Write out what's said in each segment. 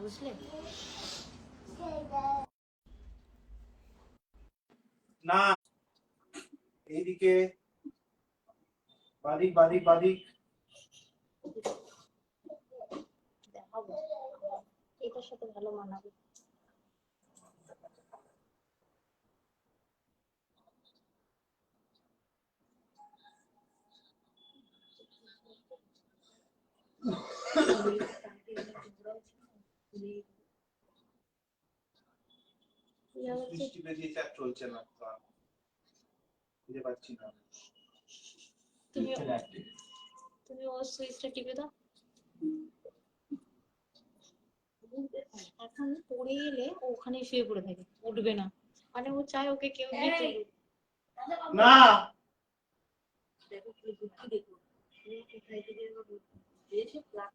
বুঝলে? না, এইদিকে বাদিক বাদিক বাদিক দেখাবো, এটার সাথে ভালো মানাবে। বৃষ্টি বেরিয়েছে আর চলছে না, খুঁজে পাচ্ছি না। তুমি ও সুইচটা টিপে দাও। এখন পড়ে এলে ওখানে শুয়ে পড়ে থাকে, উঠবে না, মানে ও চায় ওকে কেউ গিয়ে তুলুক। না দেখো কি বুদ্ধি, দেখো কোথায় থেকে দিয়েছে প্লাগ।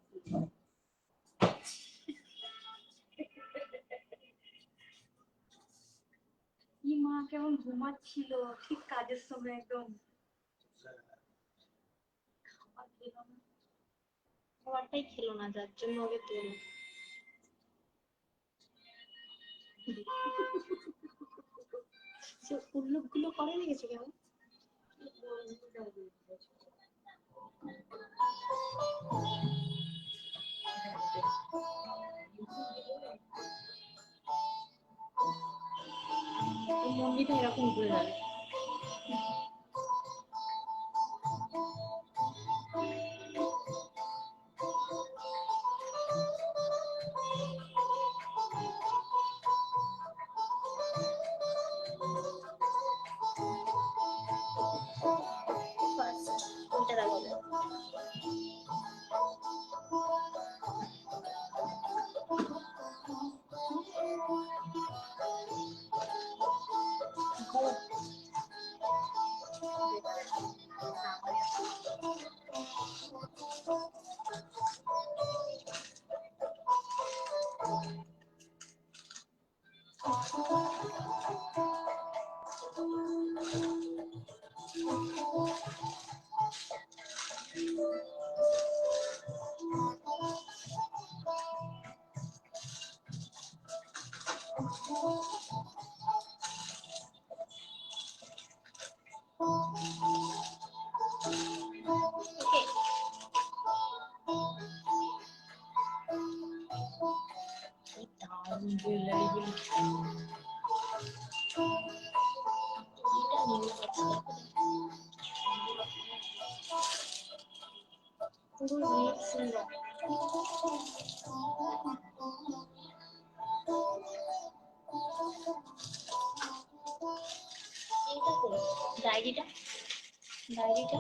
কি মা কেমন ঘুমাচ্ছিল ঠিক কাজের সময়, একদম খাবারটাই খেলো না, যার জন্য ওকে তোলো। সে উল্লুক গুলো করে রেখেছে কেমন। মন্দিরটা এরকম ঘুরে যাবে। ওইটা দেখাবো। ডায়েরিটা ডায়েরিটা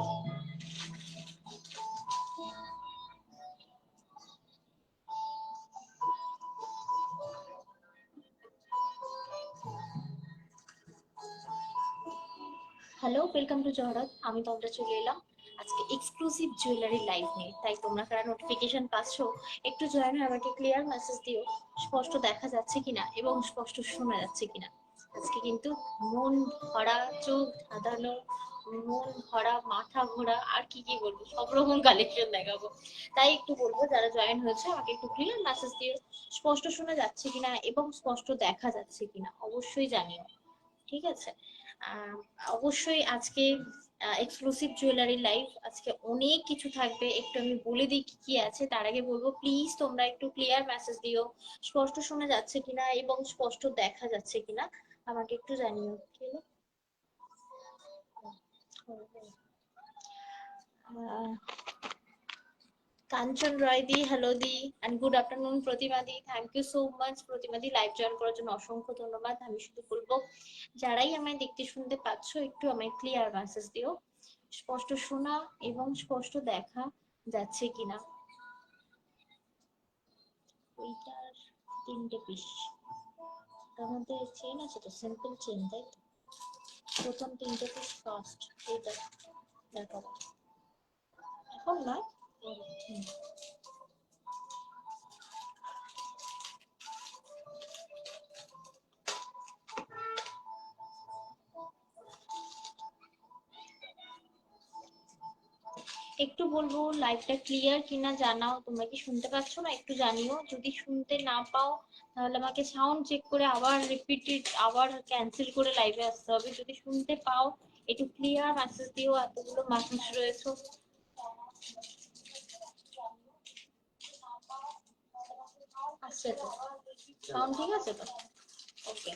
হ্যালো, ওয়েলকাম টু জহরত। আমি তোমরা চলে এলাম আজকে এক্সক্লুসিভ জুয়েলারি লাইভ নিয়ে। তাই তোমরা কারা নোটিফিকেশন পাচ্ছ একটু জয়েন হয়ে আমাকে ক্লিয়ার মেসেজ দিও, স্পষ্ট দেখা যাচ্ছে কিনা এবং স্পষ্ট শোনা যাচ্ছে কিনা। আজকে কিন্তু মন ভরা, চোখ ধাঁধানো, মন ভরা, মাথা ঘোরা, আর কি কি বলবো, সব রকম কালেকশন দেখাবো। তাই একটু বলবো যারা জয়েন হয়েছে আমাকে একটু ক্লিয়ার মেসেজ দিও, স্পষ্ট শোনা যাচ্ছে কিনা এবং স্পষ্ট দেখা যাচ্ছে কিনা অবশ্যই জানিও, ঠিক আছে? অবশ্যই আজকে এক্সক্লুসিভ জুয়েলারি লাইভ, আজকে অনেক কিছু থাকবে। একটু আমি বলে দিই কি কি আছে, তার আগে বলবো প্লিজ তোমরা একটু ক্লিয়ার মেসেজ দিও, স্পষ্ট শোনা যাচ্ছে কিনা এবং স্পষ্ট দেখা যাচ্ছে কিনা আমাকে একটু জানিও। ঠিক আছে? Kanchan Roy di, hello di, and good afternoon Pratima di. Thank you so much Pratima di, live join করার জন্য অসংখ্য ধন্যবাদ। আমি শুধু বলবো যারাই আমায় দেখতে শুনতে পাচ্ছ একটু আমায় ক্লিয়ার মেসেজ দিও, স্পষ্ট শোনা এবং স্পষ্ট দেখা যাচ্ছে কিনা। ওইটার 3টে পিস, তার মধ্যে চেন আছে তো, সিম্পল চেন, তাই তো? প্রথম 3টে পিস ফার্স্ট, এইটা দেখাবো এখন না। একটু বলবো লাইভটা ক্লিয়ার কিনা জানাও, তোমরা কি শুনতে পাচ্ছ না একটু জানিও, যদি শুনতে না পাও তাহলে আমাকে সাউন্ড চেক করে আবার রিপিটেড আবার ক্যান্সেল করে লাইভে আসতে হবে। যদি শুনতে পাও একটু ক্লিয়ার মেসেজ দিও, এতগুলো মেসেজ রয়েছে। আসছে তো সাউন্ড ঠিক আছে তো? ওকে,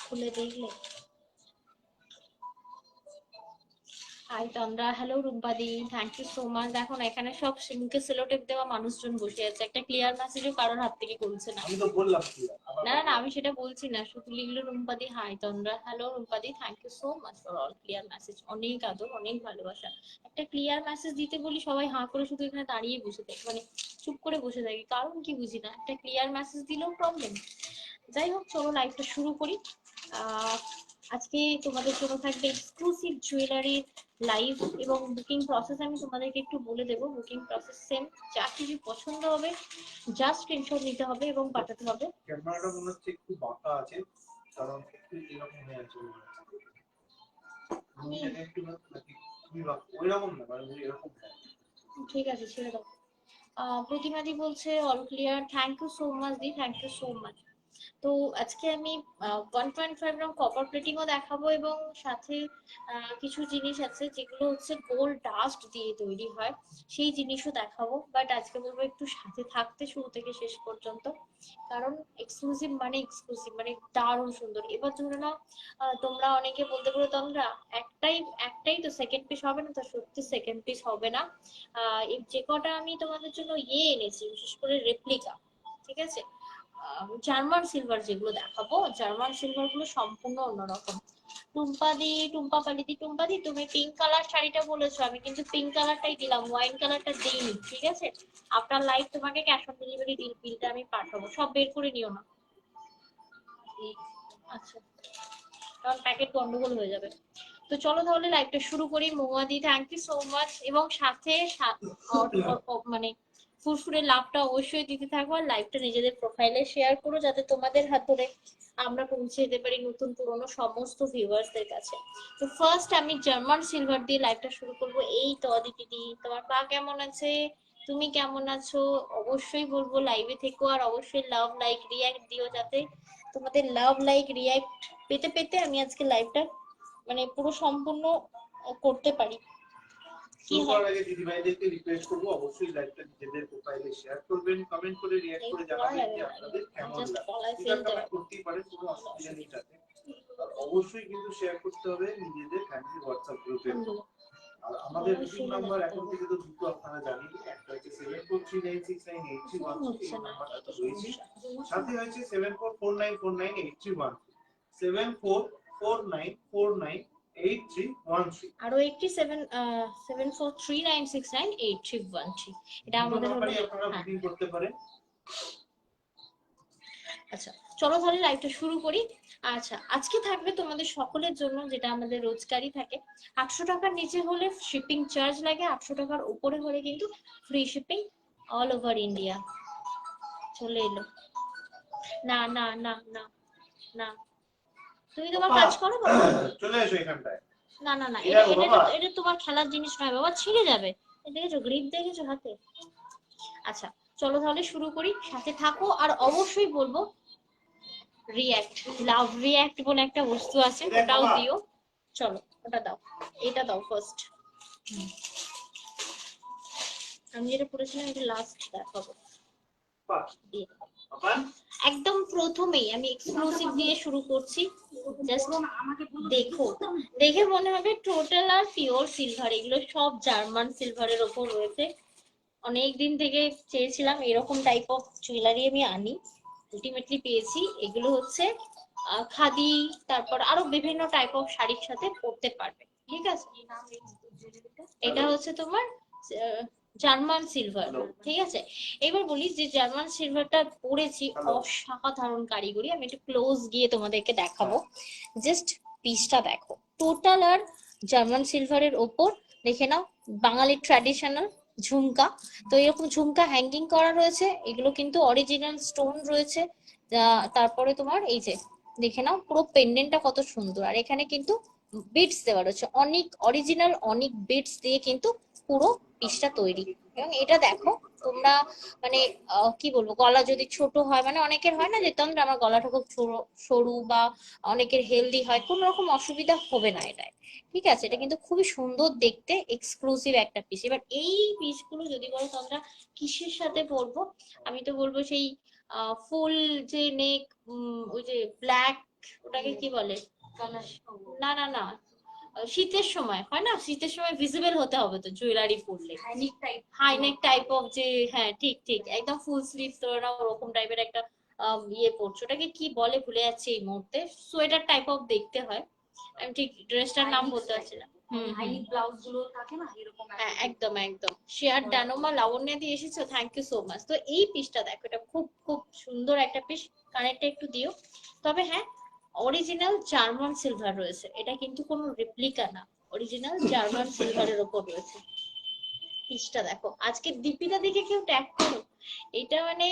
খুলে দেখলে। হাই তন্দ্রা, হ্যালো রুম্পাদি, থ্যাংক ইউ সো মাচ। দেখো না এখানে সব মুখে সেলোটেপ দেওয়া মানুষজন বসে আছে, একটা ক্লিয়ার মেসেজও কারোর হাত থেকে করছে না। আমি তো বললাম না না আমি সেটা বলছি না, শুধু লিখলো রুম্পাদি হাই তন্দ্রা, হ্যালো রুম্পাদি, thank you so much for all clear message. অনেক আদর, অনেক ভালোবাসা। একটা ক্লিয়ার মেসেজ দিতে বলি সবাই হাঁ করে শুধু এখানে দাঁড়িয়ে বসে থাকে, মানে চুপ করে বসে থাকে, কারণ কি বুঝি না। একটা ক্লিয়ার মেসেজ দিলেও প্রবলেম। যাই হোক, চলো লাইভটা শুরু করি। আজকে তোমাদের জন্য থাকবে এক্সক্লুসিভ জুয়েলারি লাইভ এবং বুকিং প্রসেস আমি তোমাদেরকে একটু বলে দেবো। বুকিং প্রসেস সেম, যা কিছু পছন্দ হবে জাস্ট স্ক্রিনশট নিতে হবে এবং পাঠাতে হবে। ক্যামেরাটা মনে হচ্ছে একটু বাঁকা আছে, কারণ একটু এরকম হয়ে আছে। আমি একটু নাকি তুমি ওইরকম না, মানে এরকম। ঠিক আছে ছেড়ে দাও। প্রতিমাদি বলছে all clear, thank you so much দি, থ্যাংক ইউ সো মাচ। তো আজকে আমি 1.5 গ্রাম কপার প্লেটিংও দেখাবো এবং সাথে কিছু জিনিস আছে যেগুলো হচ্ছে গোল্ড ডাস্ট দিয়ে তৈরি হয়, সেই জিনিসও দেখাবো। বাট আজকে বলবো একটু সাথে থাকতে শুরু থেকে শেষ পর্যন্ত, কারণ এক্সক্লুসিভ মানে দারুণ সুন্দর। এবার ধরে নাও তোমরা অনেকে বলতে পারো তোমরা একটাই একটাই তো সেকেন্ড পিস হবে না, তো সত্যি সেকেন্ড পিস হবে না। এই যে কটা আমি তোমাদের জন্য এনেছি বিশেষ করে রেপ্লিকা, ঠিক আছে, জার্মান সিলভার যেগুলো দেখাবো, জার্মান সিলভার গুলো সম্পূর্ণ অন্যরকম। টুম্পাদি তুমি পিঙ্ক কালার শাড়িটা বলেছো, আমি কিন্তু পিঙ্ক কালারটাই দিলাম, ওয়াইন কালারটা দিইনি, ঠিক আছে। আপনার লাইভ তোমাকে ক্যাশ অন ডেলিভারি বিলটা আমি পাঠাবো, সব বের করে নিও না। আচ্ছা, কারণ প্যাকেট গন্ডগোল হয়ে যাবে। তো চলো তাহলে লাইভটা শুরু করি। মৌয়াদি থ্যাংক ইউ সো মাচ, এবং সাথে মানে ফুরফুরে লাভটা অবশ্যই দিতে থাকবো, আর লাইভটা নিজেদের প্রোফাইলে শেয়ার করো যাতে তোমাদের হাত ধরে আমরা পৌঁছে যেতে পারি নতুন পুরনো সমস্ত ভিউয়ার্সদের কাছে। তো ফার্স্ট আমি জার্মান সিলভার দিয়ে লাইভটা শুরু করব। এই তো অদিতি, তোমার পা কেমন আছে, তুমি কেমন আছো অবশ্যই বলবো, লাইভে থেকো আর অবশ্যই লাভ লাইক রিয়াক্ট দিও, যাতে তোমাদের লাভ লাইক রিয়াক্ট পেতে পেতে আমি আজকে লাইভটা মানে পুরো সম্পূর্ণ করতে পারি। কি হয় আগে দিদি ভাইদেরকে রিকোয়েস্ট করব অবশ্যই লাইভটা নিজেদের প্রোফাইলে শেয়ার করবেন, কমেন্ট করে রিঅ্যাক্ট করে জানাবেন যে আপনাদের কেমন লাগছে। কমেন্ট করতেই পারেন, কোনো অসুবিধা নেই তাতে। আর অবশ্যই কিন্তু শেয়ার করতে হবে নিজেদের ফ্যামিলি হোয়াটসঅ্যাপ গ্রুপে। আর আমাদের বুকিং নাম্বার এখন থেকে তো দুটো আপনারা জানেন, একটা হচ্ছে 7439698313, এই নাম্বারটা তো রয়েছে, সাথে হচ্ছে 7449498313, 7449498313। আরো একটি 7439698313, এটা আমাদের হলো। বুকিং করতে পারেন। আচ্ছা চলো তাহলে লাইভটা শুরু করি। আচ্ছা, আজকে থাকবে তোমাদের সকলের জন্য যেটা আমাদের রোজগারই থাকে, 800 টাকার নিচে হলে শিপিং চার্জ লাগে, 800 টাকার উপরে হলে কিন্তু free shipping all over India. চলে এলো। না না না না না, তুমি তোমার কাজ করো বাবা, চলে এসো এখানটায়। না না না, এটা তোমার খেলার জিনিস নয় বাবা, ছিঁড়ে যাবে। দেখেছো গ্রিপ, দেখেছো হাতে। আচ্ছা চলো তাহলে শুরু করি, সাথে থাকো আর অবশ্যই বলবো রিঅ্যাক্ট, লাভ রিঅ্যাক্ট বলে একটা বস্তু আছে, ওটাও দিও। চলো ওটা দাও, এটা দাও ফার্স্ট। আমি যেটা পড়েছিলাম এটা লাস্ট দেখাবো। একদম প্রথমেই আমি এক্সক্লুসিভ দিয়ে শুরু করছি, জাস্ট দেখো, দেখে মনে হবে টোটাল আর পিওর সিলভার, এগুলো সব জার্মান সিলভারের ওপর রয়েছে। অনেক দিন থেকে চেয়েছিলাম এরকম টাইপ অফ জুয়েলারি আমি আনি, আলটিমেটলি পেয়েছি। এগুলো হচ্ছে খাদি, তারপর আরো বিভিন্ন টাইপ অফ শাড়ির সাথে পরতে পারবে, ঠিক আছে। এটা হচ্ছে তোমার জার্মান সিলভার, ঠিক আছে। এবার বলি যে জার্মান সিলভারটা পরেছি অসাধারণ কারিগরি, আমি একটু ক্লোজ গিয়ে তোমাদেরকে দেখাবো, জাস্ট পিসটা দেখো। টোটাল আর জার্মান সিলভারের ওপর দেখে নাও, বাঙালির ট্র্যাডিশনাল ঝুমকা। তো এরকম ঝুমকা হ্যাঙ্গিং করা রয়েছে, এগুলো কিন্তু অরিজিনাল স্টোন রয়েছে, তারপরে তোমার এই যে দেখে নাও পুরো পেন্ডেন্টটা কত সুন্দর, আর এখানে কিন্তু বিটস দেওয়া রয়েছে, অনেক অরিজিনাল অনেক বিটস দিয়ে কিন্তু পুরো পিসটা তৈরি। এবং এটা দেখো তোমরা, মানে কি বলবো, গলা যদি ছোট হয়, মানে অনেকের হয় না যে তন্দ্রা আমার গলাটা খুব সরু, বা অনেকের হেলদি হয়, কোনো রকম অসুবিধা হবে না এটায়। ঠিক আছে, এটা কিন্তু খুবই সুন্দর দেখতে, এক্সক্লুসিভ একটা পিস। এবার এই পিসগুলো যদি বলো তোমরা কিসের সাথে পরবো, আমি তো বলবো সেই ফুল যে নেক, ওই যে ব্ল্যাক, ওটাকে কি বলে, না না না, শীতের সময় হয় না, শীতের সময় ভিজিবল হতে হবে তো জুয়েলারি পরলে, হাইনেক টাইপ অফ যে, হ্যাঁ ঠিক ঠিক, একদম ফুল স্লিভ ধরে নাও ওরকম টাইপের একটা ইয়ে পরছো, ওটাকে কি বলে ভুলে যাচ্ছি এই মুহূর্তে, সোয়েটার টাইপ অফ দেখতে হয়, আমি ঠিক ড্রেসটার নাম বলতে পারছি না। ব্লাউজ গুলো থাকে না এরকম, হ্যাঁ একদম একদম। শেয়ার ডানোমা লাবণ্য দিয়ে এসেছো, থ্যাংক ইউ সো মাচ। তো এই পিসটা দেখো, এটা খুব খুব সুন্দর একটা পিস, কানেরটা একটু দিও। তবে হ্যাঁ, অরিজিনাল জার্মান সিলভার রয়েছে, এটা কিন্তু কোনো রেপ্লিকা না, অরিজিনাল জার্মান সিলভারের উপর রয়েছে। পিসটা দেখো, আজকে দীপিকা দিকে কেউ ট্যাগ করো, এটা মানে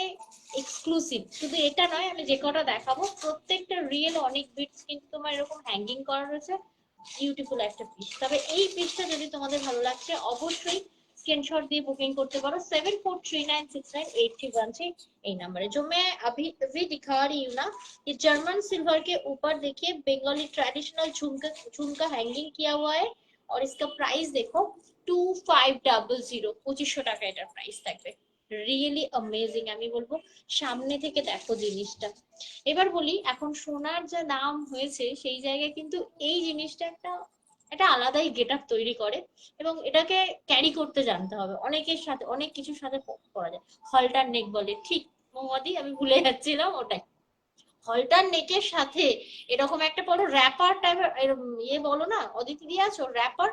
এক্সক্লুসিভ। শুধু এটা নয়, আমি যে কটা দেখাবো প্রত্যেকটা রিয়েল অনেক বিটস কিন্তু তোমার এরকম হ্যাঙ্গিং করা রয়েছে, বিউটিফুল একটা পিস। তবে এই পিসটা যদি তোমাদের ভালো লাগছে অবশ্যই स्क्रीनशॉट দিয়ে বুকিং করতে পারো 7439698313 এই नंबर जो मैं अभी दिखा रही हूँ ना, ये जर्मन सिल्वर के ऊपर देखिए बंगाली ट्रेडिशनल झुमका झुमका हैंगिंग किया हुआ है, और इसका प्राइस देखो 2500, 2500 টাকা এটার প্রাইস থাকবে। রিয়েলি অ্যামেজিং, আমি বলবো সামনে থেকে দেখো জিনিসটা। এবার বলি, এখন সোনার যা দাম হয়েছে সেই জায়গায় কিন্তু এই জিনিসটা একটা একটা আলাদাই গেট আপ তৈরি করে, এবং এটাকে ক্যারি করতে জানতে হবে, অনেকের সাথে অনেক কিছুর সাথে করা যায়। হলটার নেক বলে, ঠিক মোহাম্মদি, আমি ভুলে যাচ্ছিলাম ওটাই। হলটার নেকের সাথে এরকম একটা বড় র্যাপার টাইপের ইয়ে বলো না, অদিতি দিয়ে আছো র্যাপার,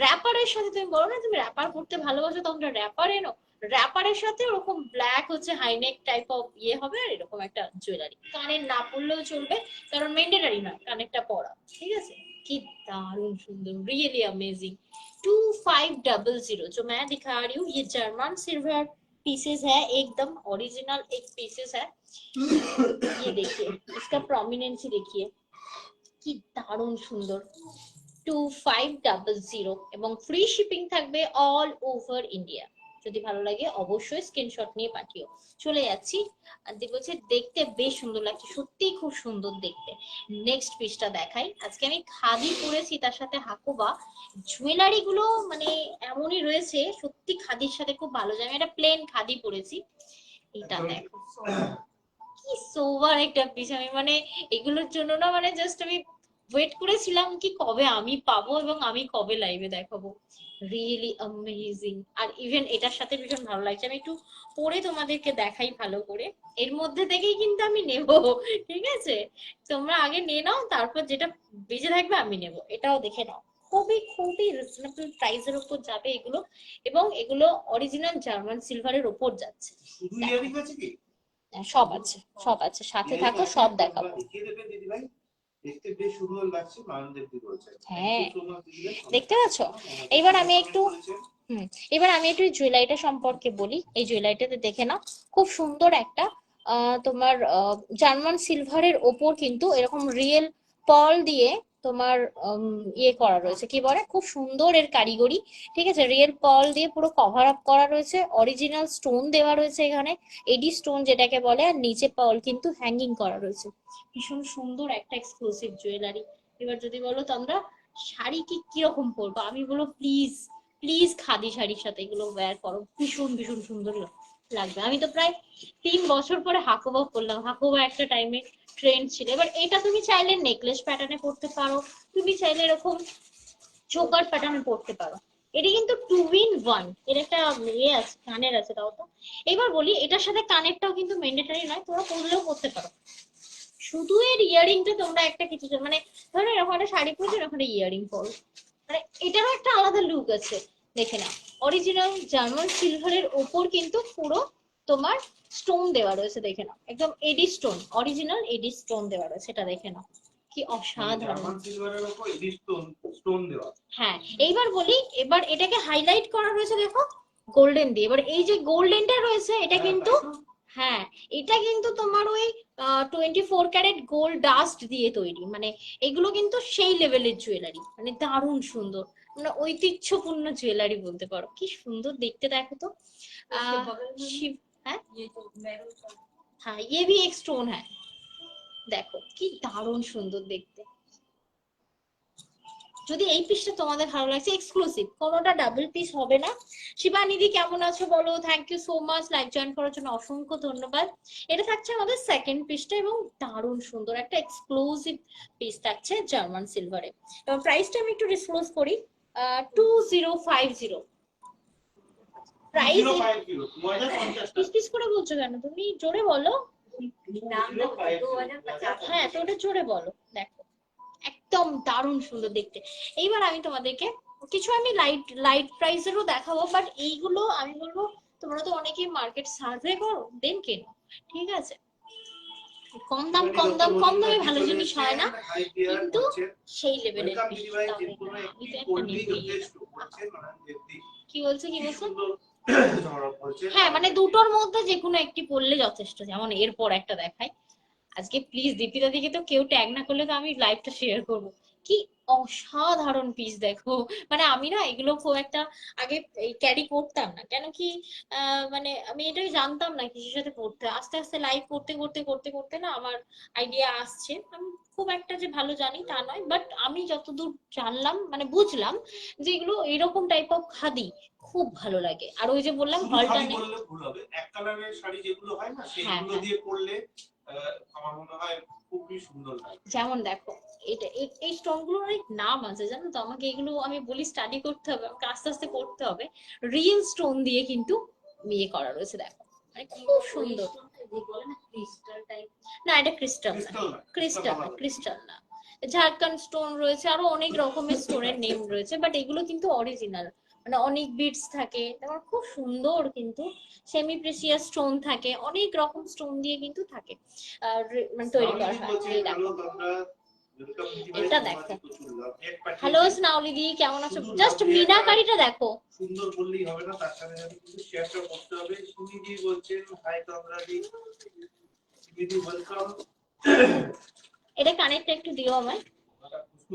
র্যাপারের সাথে তুমি বলো না তুমি র্যাপার পড়তে ভালোবাসো, তখন র্যাপার এনো, র্যাপারের সাথে ওরকম ব্ল্যাক হচ্ছে হাইনেক টাইপ অফ ইয়ে হবে, আর এরকম একটা জুয়েলারি, কানের না পড়লেও চলবে, কারণ মেন্ডেটারি নয় কানেরটা পরা, ঠিক আছে। কি दारुण सुंदर, रियली अमेजिंग। 2500 जो मैं दिखा रही हूँ, ये जर्मन सिल्वर पीसेस है, एकदम ओरिजिनल एक पीसेस है। ये देखिए इसका प्रोमिनेंसी देखिए, কি দারুণ সুন্দর। 2500 এবং ফ্রি শিপিং থাকবে অল ওভার ইন্ডিয়া। যদি ভালো লাগে অবশ্যই স্ক্রিনশট নিয়ে পাঠিও। চলে যাচ্ছি, আর বলছে দেখতে বেশ সুন্দর লাগছে, সত্যিই খুব সুন্দর দেখতে। নেক্সট পিসটা দেখাই, আজকে আমি খাদি পরেছি তার সাথে হাকোবা, জুয়েলারি গুলো মানে এমনই রয়েছে, সত্যি খাদির সাথে খুব ভালো যায়। আমি একটা প্লেন খাদি পরেছি, এটা দেখো কি সোবার একটা পিস। আমি মানে এগুলোর জন্য না, মানে জাস্ট আমি ওয়েট করেছিলাম কি কবে আমি পাবো এবং আমি কবে লাইভে দেখাবো। রিয়েলি অ্যামেজিং, আর ইভেন এটার সাথে ভীষণ ভালো লাগছে। আমি একটু পরে তোমাদেরকে দেখাই ভালো করে, এর মধ্যে থেকেই কিন্তু আমি নেব, ঠিক আছে। তোমরা আগে নিয়ে নাও, তারপর যেটা বেঁচে থাকবে আমি নেব, এটাও দেখে নাও। খুবই খুবই রিজনেবল প্রাইসের উপর যাবে এগুলো, এবং এগুলো অরিজিনাল জার্মান সিলভারের উপর যাচ্ছে। সব আছে, সব আছে, সাথে থাকো, সব দেখাবো। হ্যাঁ দেখতে পাচ্ছ। এবার আমি একটু এবার আমি একটু জুয়েলারিটা সম্পর্কে বলি। এই জুয়েলারিটাতে দেখে নাও, খুব সুন্দর একটা তোমার জার্মান সিলভারের ওপর কিন্তু এরকম রিয়েল পার্ল দিয়ে তোমার ইয়ে করা রয়েছে, কি বলে, খুব সুন্দর এর কারিগরি, ঠিক আছে। রিয়েল পার্ল দিয়ে পুরো কভার আপ করা রয়েছে, অরিজিনাল স্টোন দেওয়া রয়েছে এখানে, এডি স্টোন যেটাকে বলে, আর নিচে পার্ল কিন্তু হ্যাঙ্গিং করা রয়েছে। ভীষণ সুন্দর একটা এক্সক্লুসিভ জুয়েলারি। এবার যদি বলো তোমরা শাড়ি কি কিরকম পরবো, আমি বলো প্লিজ প্লিজ খাদি শাড়ির সাথে এগুলো ওয়্যার করো, ভীষণ ভীষণ সুন্দর লাগবে। আমি তো প্রায় 3 বছর পরে হাকোবা পরলাম, হাকোবা একটা টাইমে ট্রেন্ড ছিল। এবার এটা তুমি চাইলে নেকলেস প্যাটার্নে পরতে পারো, তুমি চাইলে এরকম চোকার প্যাটার্নে পরতে পারো। এটা কিন্তু 2 in 1, এর একটা ইয়ে আছে, কানের আছে তাও তো। এবার বলি, এটার সাথে কানেরটাও কিন্তু ম্যান্ডেটরি নয়, তোমরা পরলেও পরতে পারো। শুধু এর ইয়ারিংটা তোমরা একটা কিছু, মানে ধরো এরকম একটা শাড়ি পরেছো, এরকম একটা ইয়ারিং পরো, মানে এটারও একটা আলাদা লুক আছে। দেখে না, অরিজিনাল জার্মান সিলভারের ওপর কিন্তু পুরো তোমার স্টোন দেওয়া রয়েছে, দেখে নাও, একদম এডি স্টোন, অরিজিনাল এডি স্টোন দেওয়া রয়েছে, এটা দেখে নাও কি অসাধারণ। হ্যাঁ এইবার বলি, এবার এটাকে হাইলাইট করা রয়েছে দেখো গোল্ডেন দিয়ে। এবার এই যে গোল্ডেনটা রয়েছে এটা কিন্তু, হ্যাঁ এটা কিন্তু তোমার ওই 24 ক্যারেট গোল্ড ডাস্ট দিয়ে তৈরি, মানে এগুলো কিন্তু সেই লেভেলের জুয়েলারি, মানে দারুণ সুন্দর, মানে ঐতিহ্যপূর্ণ জুয়েলারি বলতে পারো। কি সুন্দর দেখতে দেখো তো। হ্যাঁ হ্যাঁ, ये भी एक स्टोन है, দেখো কি দারুণ সুন্দর দেখতে। যদি এই পিসটা তোমাদের ভালো লাগছে, এক্সক্লুসিভ, কোনোটা ডাবল পিস হবে না। শিবানিদি কেমন আছো বলো? Thank you so much, live join করার জন্য অসংখ্য ধন্যবাদ। এটা থাকছে আমাদের সেকেন্ড পিসটা এবং দারুণ সুন্দর একটা এক্সক্লুসিভ পিস থাকছে জার্মান সিলভারে। এবং প্রাইসটা আমি একটু ডিসক্লোজ করি, 2050 প্রাইস। পিস পিস করে বলছো কেন তুমি? জোরে বলো। হ্যাঁ তো ওটা জোরে বলো। দেখো একদম দারুণ সুন্দর দেখতে। এইবার আমি তোমাদেরকে কিছু আমি লাইট লাইট প্রাইসেরও দেখাবো, বাট এইগুলো আমি বলবো তোমরা তো অনেকেই মার্কেট সার্ভে করো, দেন কেনো, ঠিক আছে? কম দামে ভালো জিনিস হয় না, কিন্তু সেই লেভেলের কি বলছে কি বলছে। হ্যাঁ মানে দুটোর মধ্যে যে কোনো একটি পড়লে যথেষ্ট। যেমন এরপর একটা দেখাই আজকে, প্লিজ দীপিতা দিকে তো কেউ ট্যাগ না করলে তো আমি লাইভটা শেয়ার করব। কি অসাধারণ পিস দেখো, মানে আমি না এগুলো খুব একটা আগে ক্যারি করতাম না, কেন কি মানে আমি এটাই জানতাম না কিছুর সাথে পড়তে। আস্তে আস্তে লাইভ করতে করতে করতে করতে না আমার আইডিয়া আসছে। আমি খুব একটা যে ভালো জানি তা নয়, বাট আমি যতদূর জানলাম মানে বুঝলাম যে এগুলো এরকম টাইপ অফ খাদি খুব ভালো লাগে। আর ওই যে বললাম হলটানে ভুল হবে, এক কালারের শাড়ি যেগুলো হয় না সেগুলো দিয়ে পরলে আমার মনে হয় খুবই সুন্দর লাগে। যেমন দেখো এটা এই স্টোন গুলোর অনেক নাম আছে জানো তো, আমাকে এগুলো আমি বলি স্টাডি করতে হবে, আমাকে আস্তে আস্তে করতে হবে। রিয়েল স্টোন দিয়ে কিন্তু বিয়ে করা রয়েছে, দেখো মানে খুব সুন্দর। না এটা ক্রিস্টাল না, ক্রিস্টাল না, ঝাড়খন্ড স্টোন রয়েছে, আরো অনেক রকমের স্টোনের নেম রয়েছে, বাট এগুলো কিন্তু অরিজিনাল, মানে অনেক বিটস থাকে, তারপর খুব সুন্দর কিন্তু সেমি প্রেসিয়াস স্টোন থাকে, অনেক রকম স্টোন দিয়ে কিন্তু থাকে আর মানে তৈরি করা হয়। এই দেখো এটা দেখো। হ্যালো স্নাউলি দি কেমন আছো? জাস্ট মিনাকারিটা দেখো। সুন্দর বললেই হবে না, তার সাথে সাথে কিন্তু শেয়ারটা করতে হবে। সুনিধি বলছেন হাই তোমরা দি, সুনিধি ওয়েলকাম। এটা কানেরটা একটু দিও আমায়,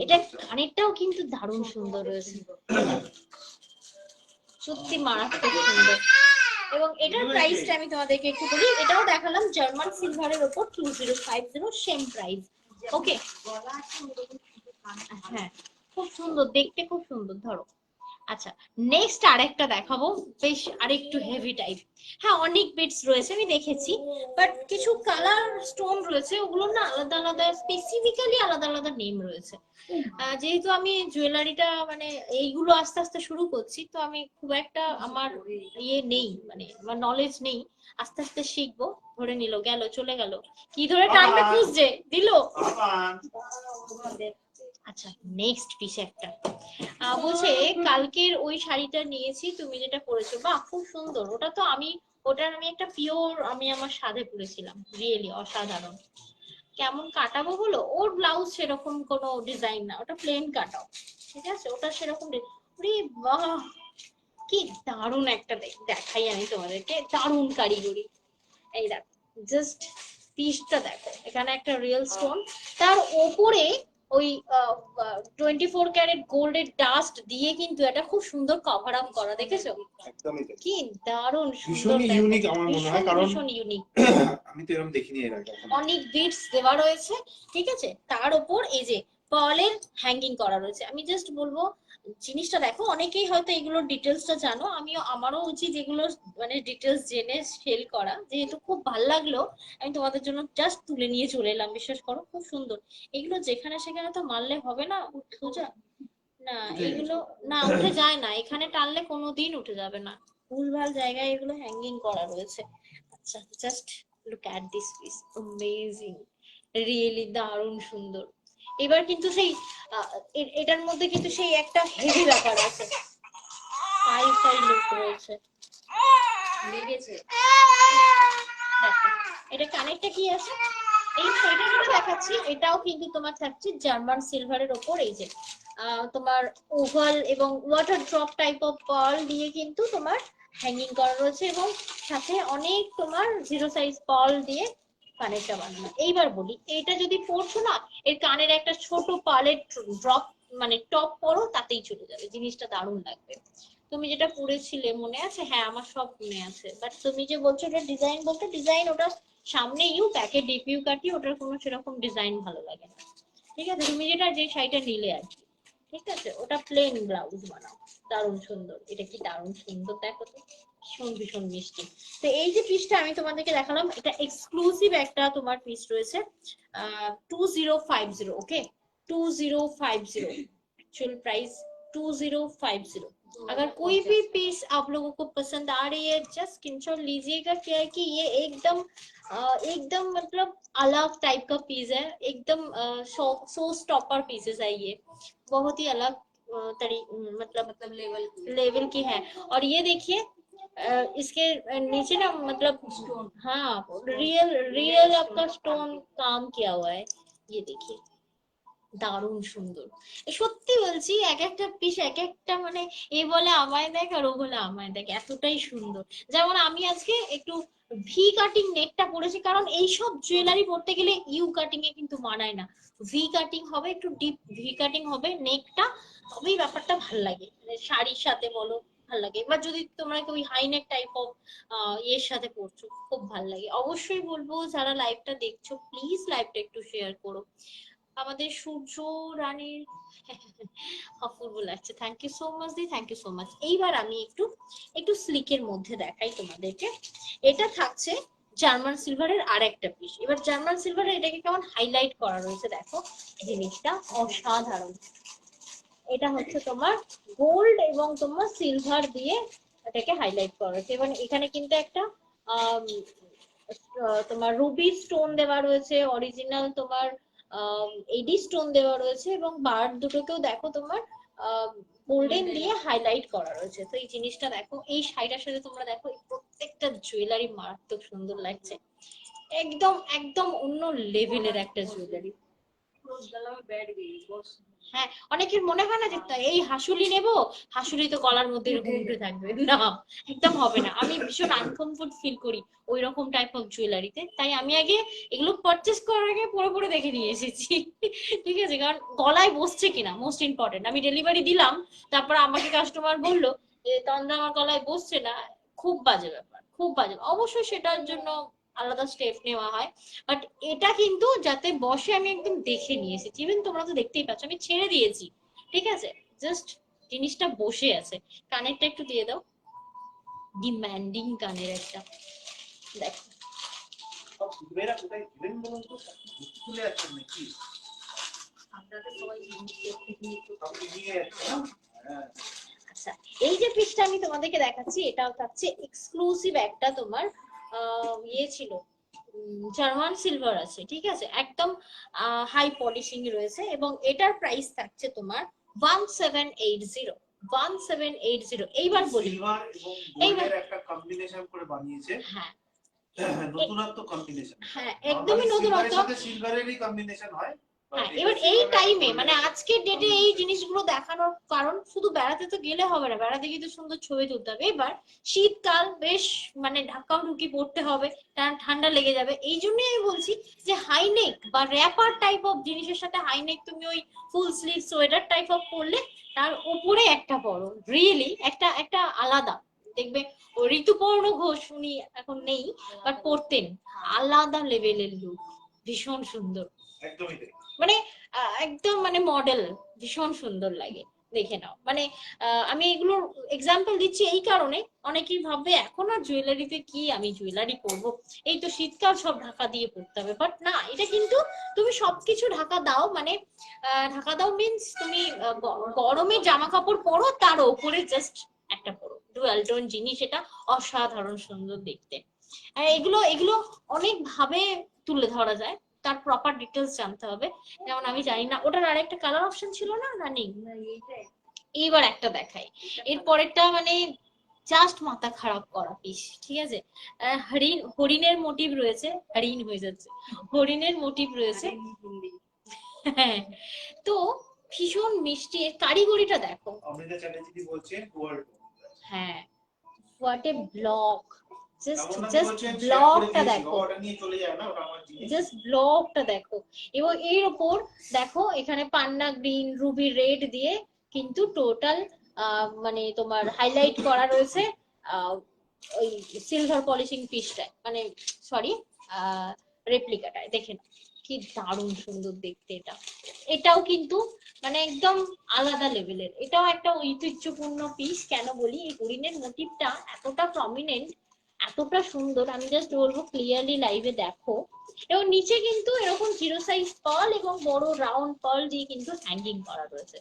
এটা কানেরটাও কিন্তু দারুণ সুন্দর রয়েছে, সত্যি মারাত্মক সুন্দর। এবং এটার প্রাইসটা আমি তোমাদেরকে একটু বলি, এটাও দেখালাম জার্মান সিলভারের উপর 2050 সেম প্রাইস। ওকে হ্যাঁ খুব সুন্দর দেখতে, খুব সুন্দর। ধরো আচ্ছা নেক্সট আরেকটা দেখাবো, বেশ আরেকটু হেভি টাইপ। হ্যাঁ অনেক বিটস রয়েছে আমি দেখেছি, বাট কিছু কালার স্টোন রয়েছে ওগুলো না আলাদা আলাদা, স্পেসিফিক্যালি আলাদা আলাদা নেম রয়েছে। যেহেতু আমি জুয়েলারিটা মানে এইগুলো আস্তে আস্তে শুরু করছি, তো আমি খুব একটা আমার ইয়ে নেই, মানে আমার নলেজ নেই। আস্তে আস্তে শিখবো। ধরে নিল, গেল, চলে গেল, কি ধরে টানবে খুঁজছে দিল। আচ্ছা নেক্সট পিস একটা বলছে কালকের ওই শাড়িটা নিয়েছি তুমি যেটা পরেছো, বাহ খুব সুন্দর। ওটা তো আমি ওটার আমি একটা পিওর আমি আমার সাধে পরেছিলাম, রিয়েলি অসাধারণ। কেমন কাটাবো বলো? ওর ব্লাউজ সেরকম কোনো ডিজাইন না, ওটা প্লেন কাটাও, ঠিক আছে? ওটা সেরকম বাহ কি দারুণ একটা দেখাই আমি তোমাদেরকে, দারুণ কারিগরি। এই দেখো জাস্ট পিসটা দেখো, এখানে একটা রিয়েল স্টোন, তার ওপরে ওই 24 ক্যারেট গোল্ডের ডাস্ট দিয়ে কিন্তু এটা খুব সুন্দর কভার আপ করা, দেখেছো? একদমই কি দারুণ সুন্দর, ভীষণ ইউনিক আমার মনে হয়, কারণ ভীষণ ইউনিক। আমি তো এরকম দেখিনি এর আগে। অনেক বিটস দেওয়া রয়েছে, ঠিক আছে? তার উপর এই যে পার্লের হ্যাঙ্গিং করা রয়েছে। আমি জাস্ট বলবো জিনিসটা দেখো, অনেকেই হয়তো এগুলোর ডিটেলসটা জানো, আমিও আমারও উচিত এগুলো মানে ডিটেলস জেনে সেল করা, যেহেতু খুব ভালো লাগলো আমি তোমাদের জন্য জাস্ট তুলে নিয়ে চলে এলাম। বিশ্বাস করো খুব সুন্দর। এগুলো যেখানে সেখানে তো মারলে হবে না পূজা, না এগুলো না উঠে যায় না, এখানে টানলে কোনোদিন উঠে যাবে না, ভুলভাল জায়গায় এগুলো হ্যাঙ্গিং করা রয়েছে। আচ্ছা just look at this piece, amazing, really দারুণ সুন্দর। এবার কিন্তু সেই এটার মধ্যে কিন্তু সেই একটা হেভি ব্যাপার আছে, হাই ফাই লুক রয়েছে, লেগেছে। দেখো এটা কানেরটা কি আছে, এই শাড়িটা যেটা দেখাচ্ছি এটাও কিন্তু তোমার থাকছে জার্মান সিলভারের ওপর এই যে তোমার ওভাল এবং water drop type of pearl দিয়ে কিন্তু তোমার হ্যাঙ্গিং করা রয়েছে, এবং সাথে অনেক তোমার জিরো সাইজ পার্ল দিয়ে কানেরটা বানানো। এইবার বলি, এইটা যদি পরছো না, এর কানের একটা ছোট পালের ড্রপ মানে টপ পরো, তাতেই চলে যাবে, জিনিসটা দারুণ লাগবে। তুমি যেটা পরেছিলে মনে আছে? হ্যাঁ আমার সব মনে আছে, বাট তুমি যে বলছো এটা ডিজাইন, বলতে ডিজাইন ওটা সামনে ইউ ব্যাকে ডিপ ইউ কাটি, ওটার কোনো সেরকম ডিজাইন ভালো লাগে না। ঠিক আছে, তুমি যেটা যে শাড়িটা নিলে আর কি, ঠিক আছে, ওটা প্লেন ব্লাউজ বানাও, দারুণ সুন্দর। এটা কি দারুণ সুন্দর, দেখো তো, ভীষণ ভীষণ মিষ্টি। তো এই যে পিসটা আমি তোমাদেরকে দেখালাম, এটা এক্সক্লুসিভ একটা তোমার পিস রয়েছে, 2050। Okay 2050 actual price 2050। अगर कोई भी पीस आप लोगों को पसंद आ रही है, जस्ट स्क्रीनशॉट लीजिएगा। क्या है कि ये एकदम मतलब अलग टाइप का पीस है, एकदम शो स्टॉपर पीसेस है ये, बहुत ही अलग मतलब लेवल की है। और ये देखिए इसके नीचे ना मतलब स्टोन, हाँ रियल रियल आपका स्टोन काम किया हुआ है, ये देखिए দারুণ সুন্দর। সত্যি বলছি, এক একটা পিস এক একটা মানে, এ বলে আমায় দেখ আর ও বলে আমায় দেখ, এতটাই সুন্দর। যেমন আমি আজকে একটু ভি কাটিং নেকটা পরেছি, কারণ এইসব জুয়েলারি পরতে গেলে ইউ কাটিং এ কিন্তু মানায় না, ভি কাটিং হবে, একটু ডিপ ভি কাটিং হবে নেকটা, তবেই ব্যাপারটা ভাল লাগে, মানে শাড়ির সাথে বলো ভাল লাগে। এবার যদি তোমরা ওই হাই নেক টাইপ অফ এর সাথে পরছো, খুব ভাল লাগে। অবশ্যই বলবো যারা লাইভটা দেখছো, প্লিজ লাইভটা একটু শেয়ার করো। আমাদের সূর্য রানীর অপূর্ব লাগছে, থ্যাংক ইউ সো মাচ দি, থ্যাংক ইউ সো মাচ। এইবার আমি একটু একটু স্লিকের মধ্যে দেখাই তোমাদেরকে। এটা থাকছে জার্মান সিলভারের আর একটা পিস। এবার জার্মান সিলভারের এটাকে কেমন হাইলাইট করা রয়েছে দেখো, জিনিসটা অসাধারণ। এটা হচ্ছে তোমার গোল্ড এবং তোমার সিলভার দিয়ে এটাকে হাইলাইট করা রয়েছে, এবং এখানে কিন্তু একটা তোমার রুবি স্টোন দেওয়া রয়েছে, অরিজিনাল তোমার এডি স্টোন দেওয়া রয়েছে, এবং বার দুটোকেও দেখো তোমার গোল্ডেন দিয়ে হাইলাইট করা রয়েছে। তো এই জিনিসটা দেখো, এই শাড়িটার সাথে তোমরা দেখো, এই প্রত্যেকটা জুয়েলারি মারাত্মক সুন্দর লাগছে, একদম একদম অন্য লেভেলের একটা জুয়েলারি। হ্যাঁ, অনেকের মনে হয় না যে এই হাসুলি নেবো, হাসুলি তো গলার মধ্যে এরকম উঠে থাকবে, না একদম হবে না। আমি ভীষণ আনকমফোর্ট ফিল করি ওই রকম টাইপ অফ জুয়েলারিতে, তাই আমি আগে এগুলো পারচেস করার আগে পরে পরে দেখে নিয়ে এসেছি। ঠিক আছে, কারণ গলায় বসছে কিনা মোস্ট ইম্পর্টেন্ট। আমি ডেলিভারি দিলাম, তারপর আমাকে কাস্টমার বললো যে তন্দ্রা আমার গলায় বসছে না, খুব বাজে ব্যাপার, খুব বাজে। অবশ্যই সেটার জন্য আলাদা স্টেপ নেওয়া হয়, বাট এটা কিন্তু যাতে বসে আমি একদম দেখে নিয়ে এসেছি। ইভেন তোমরা তো দেখতেই পাচ্ছ আমি ছেড়ে দিয়েছি, ঠিক আছে, জাস্ট জিনিসটা বসে আছে। কানেরটা একটু দিয়ে দাও, ডিম্যান্ডিং কানের একটা, দেখো মেয়েরা কোথায় গেলেন বলুন তো, খুলে আসছেন নাকি? আপনাদের সবাই নিয়ে যাচ্ছে না? হ্যাঁ। আচ্ছা, এই যে পিসটা আমি তোমাদেরকে দেখাচ্ছি, এটাও থাকছে এক্সক্লুসিভ একটা তোমার ইয়ে ছিল, জার্মান সিলভার আছে, ঠিক আছে, একদম হাই পলিশিং রয়েছে, এবং এটার প্রাইস থাকছে তোমার 1780। 1780। এইবার বলি, সিলভার এবং গোল্ডের একটা কম্বিনেশন করে বানিয়েছে। হ্যাঁ নতুনত্ব কম্বিনেশন। হ্যাঁ একদমই নতুনত্ব, সিলভারেরই কম্বিনেশন হয়। হ্যাঁ। এবার এই টাইমে মানে আজকের ডেটে এই জিনিসগুলো দেখানোর কারণ, শুধু বেড়াতে তো গেলে হবে না, বেড়াতে গিয়ে তো সুন্দর ছবি তুলতে হবে। এবার শীতকাল বেশ মানে ঢাকাও ঢুকি পড়তে হবে, ঠান্ডা লেগে যাবে, এই জন্যই আমি বলছি যে হাইনেক বা র্যাপার টাইপ অফ জিনিসের সাথে হাইনেক, তুমি ওই full sleeve sweater type of পরলে তার উপরে একটা পরো, রিয়েলি একটা একটা আলাদা দেখবে। ঋতুপর্ণ ঘোষ উনি এখন নেই, বাট পরতেন, আলাদা লেভেলের লুক, ভীষণ সুন্দর, একদমই তাই। মানে একদম মানে মডেল, ভীষণ সুন্দর লাগে, দেখে নাও। মানে আমি এগুলোর এক্সাম্পল দিচ্ছি এই কারণে, অনেকেই ভাববে এখন আর জুয়েলারিতে কি আমি জুয়েলারি করব, এই তো শীতকাল সব ঢাকা দিয়ে পড়তে হবে, বাট না, এটা কিন্তু তুমি সবকিছু ঢাকা দাও, মানে ঢাকা দাও মিন্স তুমি গরমে জামা কাপড় পরো, তার উপরে জাস্ট একটা পরো, ডুয়াল টোন জিনিস, এটা অসাধারণ সুন্দর দেখতে। আর এগুলো এগুলো অনেক ভাবে তুলে ধরা যায়, তার প্রপার ডিটেলস জানতে হবে। যেমন আমি জানি না ওটার আরেকটা কালার অপশন ছিল না রানিং, এইবার একটা দেখাই। এর পরেরটা মানে জাস্ট মাথা খারাপ করা পিস, ঠিক আছে। হরিণের মোটিভ রয়েছে, হরিণ হয়ে যাচ্ছে, হরিণের মোটিভ রয়েছে, হ্যাঁ। তো ভীষণ মিষ্টি, এর কারিগরিটা দেখো, অমৃতা চ্যাটার্জি বলছেন ওয়ার্ল্ড। হ্যাঁ হোয়াট এ ব্লক, জাস্ট ব্লকটা দেখো, জাস্ট ব্লকটা দেখো। এবং এর উপর দেখো এখানে পান্না গ্রিন, রুবি রেড দিয়ে কিন্তু টোটাল মানে তোমার হাইলাইট করা রয়েছে ওই সিলভার পলিশিং পিসটায়, মানে সরি রেপ্লিকাটায়। দেখে নাও কি দারুণ সুন্দর দেখতে এটা। এটাও কিন্তু মানে একদম আলাদা লেভেলের, এটাও একটা ঐতিহ্যপূর্ণ পিস। কেন বলি, এই হরিণের মোটিভটা এতটা প্রমিনেন্ট, এতটা সুন্দর, আমি জাস্ট বলবো ক্লিয়ারলি লাইভে দেখো। এবং নিচে কিন্তু এরকম জিরো সাইজ পার্ল এবং বড় রাউন্ড পার্ল দিয়ে কিন্তু হ্যাঙ্গিং করা রয়েছে।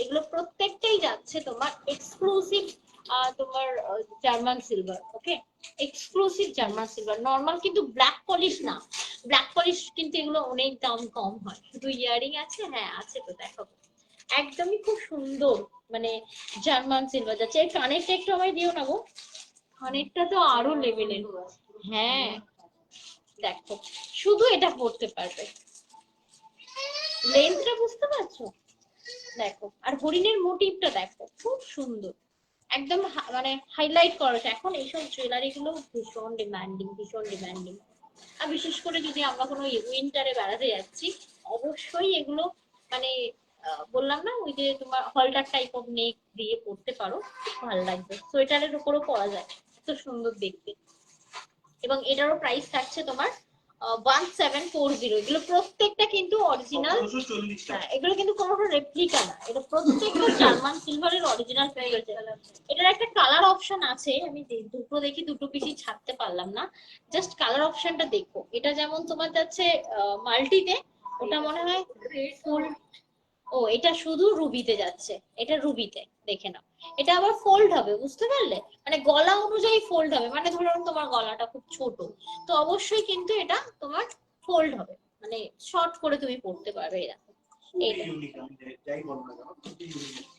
এগুলো প্রত্যেকটাই যাচ্ছে তোমার এক্সক্লুসিভ তোমার জার্মান সিলভার। ওকে, এক্সক্লুসিভ জার্মান সিলভার, নর্মাল কিন্তু ব্ল্যাক পলিশ না। ব্ল্যাক পলিশ কিন্তু এগুলো অনেক দাম কম হয়। শুধু ইয়ারিং আছে, হ্যাঁ আছে তো দেখো, একদমই খুব সুন্দর মানে জার্মান সিলভার যাচ্ছে। এই কানেরটা একটু আমায় দিও না গো, কানেরটা তো আরো লেভেলের। হ্যাঁ দেখো, শুধু এটা পড়তে পারবে, লেন্থটা বুঝতে পারছো? দেখো, আর হরিণের মোটিভটা দেখো, খুব সুন্দর, একদম মানে হাইলাইট করা আছে। এখন এইসব জুয়েলারি গুলো ভীষণ ডিমান্ডিং, ভীষণ ডিমান্ডিং। আর বিশেষ করে যদি আমরা কোনো উইন্টারে বেড়াতে যাচ্ছি, অবশ্যই এগুলো মানে বললাম না ওই যে তোমার হলটার টাইপ অফ নেক দিয়ে পরতে পারো, ভালো লাগবে। সোয়েটারের উপরও পরা যায়, এত সুন্দর দেখতে। এবং এটারও প্রাইস থাকছে তোমার 1740। এগুলো প্রত্যেকটা কিন্তু অরিজিনাল, এগুলো কিন্তু কোনো রেপ্লিকা না, এটা প্রত্যেকটা জার্মান সিলভারের অরিজিনাল ফিগার। এটার একটা কালার অপশন আছে, আমি দুটো দেখি, দুটো পিসি ছাড়তে পারলাম না। জাস্ট কালার অপশনটা দেখো, এটা যেমন তোমার যাচ্ছে মাল্টিতে, ওটা মনে হয় ফুল, ও এটা শুধু রুবিতে যাচ্ছে, এটা রুবিতে, দেখে নাও। এটা আবার ফোল্ড হবে, বুঝতে পারলে, মানে গলা অনুযায়ী ফোল্ড হবে। মানে ধরুন তোমার গলাটা খুব ছোট, তো অবশ্যই কিন্তু এটা তোমার ফোল্ড হবে, মানে শর্ট করে তুমি পড়তে পারবে। এরকম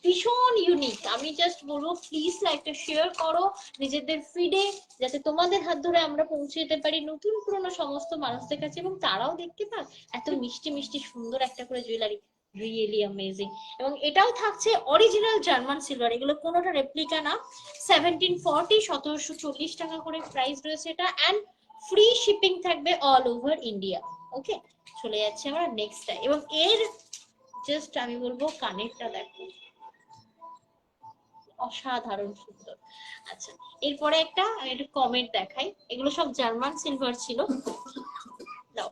ভীষণ ইউনিক। আমি জাস্ট বলবো প্লিজ লাইকটা শেয়ার করো নিজেদের ফিডে, যাতে তোমাদের হাত ধরে আমরা পৌঁছে যেতে পারি নতুন পুরনো সমস্ত মানুষদের কাছে, এবং তারাও দেখতে পাক এত মিষ্টি মিষ্টি সুন্দর একটা করে জুয়েলারি। Really amazing. এবং এটাও থাকছে অরিজিনাল জার্মান সিলভার, এগুলো কোনোটা রেপ্লিকা না। 1740, 1740 টাকা করে প্রাইস রয়েছে এটা, অ্যান্ড ফ্রি শিপিং থাকবে অল ওভার ইন্ডিয়া। ওকে, চলে যাচ্ছে আমরা নেক্সট। এবং এর জাস্ট আমি বলবো কানেরটা দেখো, অসাধারণ সুন্দর। আচ্ছা, এরপরে একটা কমেন্ট দেখাই, এগুলো সব জার্মান সিলভার ছিল। দাও,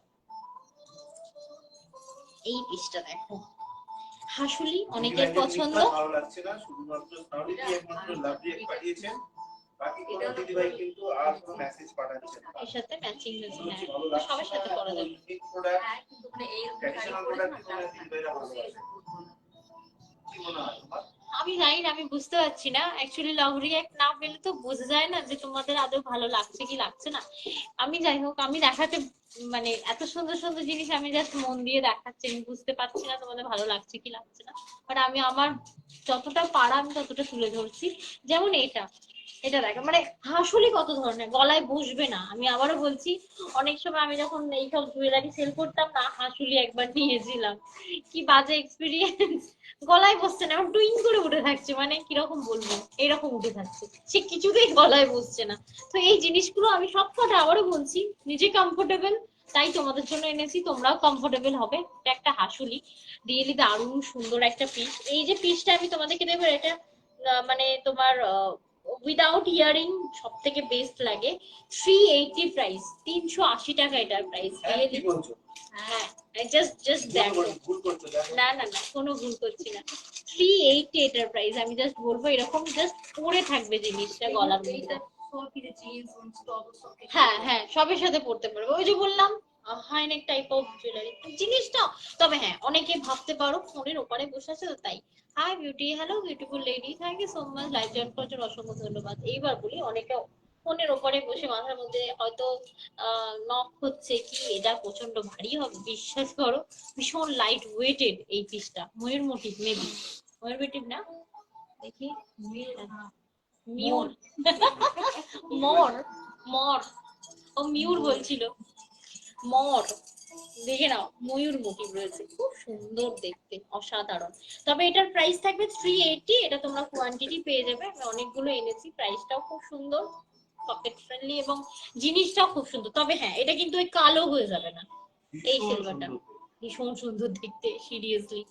এই পিসটা দেখো, হাসুলি অনেকের পছন্দ। ভালো লাগছে না, শুধুমাত্র তাহলেই একমাত্র লাভলি এক পাঠিয়েছেন, বাকি কোন দিদিভাই কিন্তু আর কোনো মেসেজ পাঠাচ্ছে না। এর সাথে ম্যাচিং মেসেজ, হ্যাঁ সবার সাথে করা যাবে। ইউনিক প্রোডাক্ট, কিন্তু মানে এই ট্র্যাডিশনাল প্রোডাক্ট কিন্তু দিদিভাইরা ভালোবাসে। কি মনে হয় তোমার? আমি জানি না, আমি বুঝতে পারছি না অ্যাকচুয়ালি। লাভ রিঅ্যাক্ট না পেলে তো বোঝা যায় না যে তোমাদের আদৌ ভালো লাগছে কি লাগছে না। আমি যাই হোক, আমি দেখাতে মানে এত সুন্দর সুন্দর জিনিস আমি জাস্ট মন দিয়ে দেখাচ্ছি, আমি বুঝতে পারছি না তোমাদের ভালো লাগছে কি লাগছে না, বাট আমি আমার যতটা পারা আমি ততটা তুলে ধরছি। যেমন এটা, এটা দেখো, মানে হাসুলি কত ধরনের, গলায় বসবে না। আমি আবারও বলছি, অনেক সময় আমি যখন এইসব জুয়েলারি সেল করতাম না, হাসুলি একবার নিয়েছিলাম, কি বাজে এক্সপিরিয়েন্স। গলায় বসছে না, আমার টুইং করে উঠে থাকছে, মানে কিরকম বলবো, এরকম উঠে থাকছে, সে কিছুতেই গলায় বসছে না। তো এই জিনিসগুলো আমি সব কটা আবারও বলছি, নিজে কমফোর্টেবল তাই তোমাদের জন্য এনেছি, তোমরাও কমফোর্টেবল হবে। এটা একটা হাসুলি, রিয়েলি দারুণ সুন্দর একটা পিস। এই যে পিসটা আমি তোমাদেরকে দেবো, এটা মানে তোমার উইদাউট ইয়ারিং সব থেকে বেস্ট লাগে। 380 প্রাইস, 380 টাকা এটার প্রাইস। রিয়েলি হ্যাঁ, জাস্ট দেখো, না না না কোনো ভুল করছি না, 380 এটার প্রাইস। আমি জাস্ট বলবো এরকম জাস্ট পরে থাকবে জিনিসটা গলার মধ্যে। হ্যাঁ হ্যাঁ, সবের সাথে পড়তে পারবে, ওই যে বললাম হাইনেক টাইপ অফ জুয়েলারি জিনিসটা। তবে হ্যাঁ, অনেকে ভাবতে পারো ফোনের ওপারে বসে আছে তো তাই। Hi beauty, hello beautiful lady, thank you so much live join করার জন্য, অসংখ্য ধন্যবাদ। এইবার বলি, অনেকে ফোনের ওপরে বসে মাথার মধ্যে হয়তো নক হচ্ছে কি এটা প্রচন্ড ভারী হবে, বিশ্বাস করো ভীষণ লাইট ওয়েটেড এই পিসটা। ময়ূর মোটিভ, মেবি ময়ূর মোটিভ না, দেখি মিউর মর মর, ও মিউর বলছিল, মর, দেখে নাও ময়ূর মোটিভ রয়েছে, খুব সুন্দর দেখতে, অসাধারণ। তবে এটার প্রাইস থাকবে 380। এটা তোমরা কোয়ান্টিটি পেয়ে যাবে, আমি অনেকগুলো এনেছি, প্রাইসটাও খুব সুন্দর। পকেট ফ্রেন্ডলি এবং জিনিসটাও খুব সুন্দর। তবে হ্যাঁ, এটা কিন্তু ওই কালো হয়ে যাবে না। এই সিলভারটা ভীষণ সুন্দর দেখতে, সিরিয়াসলি।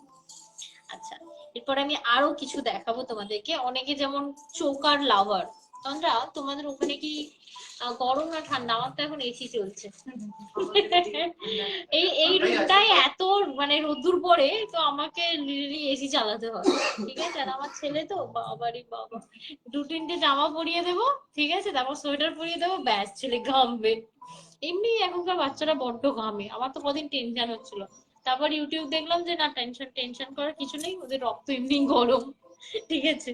আচ্ছা, এরপর আমি আরো কিছু দেখাবো তোমাদেরকে। অনেকে যেমন চোকার লাভার, তোমরা তোমাদের ওখানে কি গরম না ঠান্ডা? আমার তো এখন এসি চলছে। এই রুমটায় এত মানে রোদ্দুর পড়ে, তো আমাকে লিটারলি এসি চালাতে হয়, ঠিক আছে? আর আমার ছেলে তো বাবারই বাবা, 2-3টে জামা পরিয়ে দেবো, ঠিক আছে, তারপর সোয়েটার পরিয়ে দেবো, ব্যাস ছেলে ঘামবে। এমনি এখনকার বাচ্চারা বড্ড ঘামে। আমার তো কদিন টেনশন হচ্ছিল, তারপর ইউটিউব দেখলাম যে না, টেনশন করার কিছু নেই, ওদের রক্ত এমনি গরম, ঠিক আছে।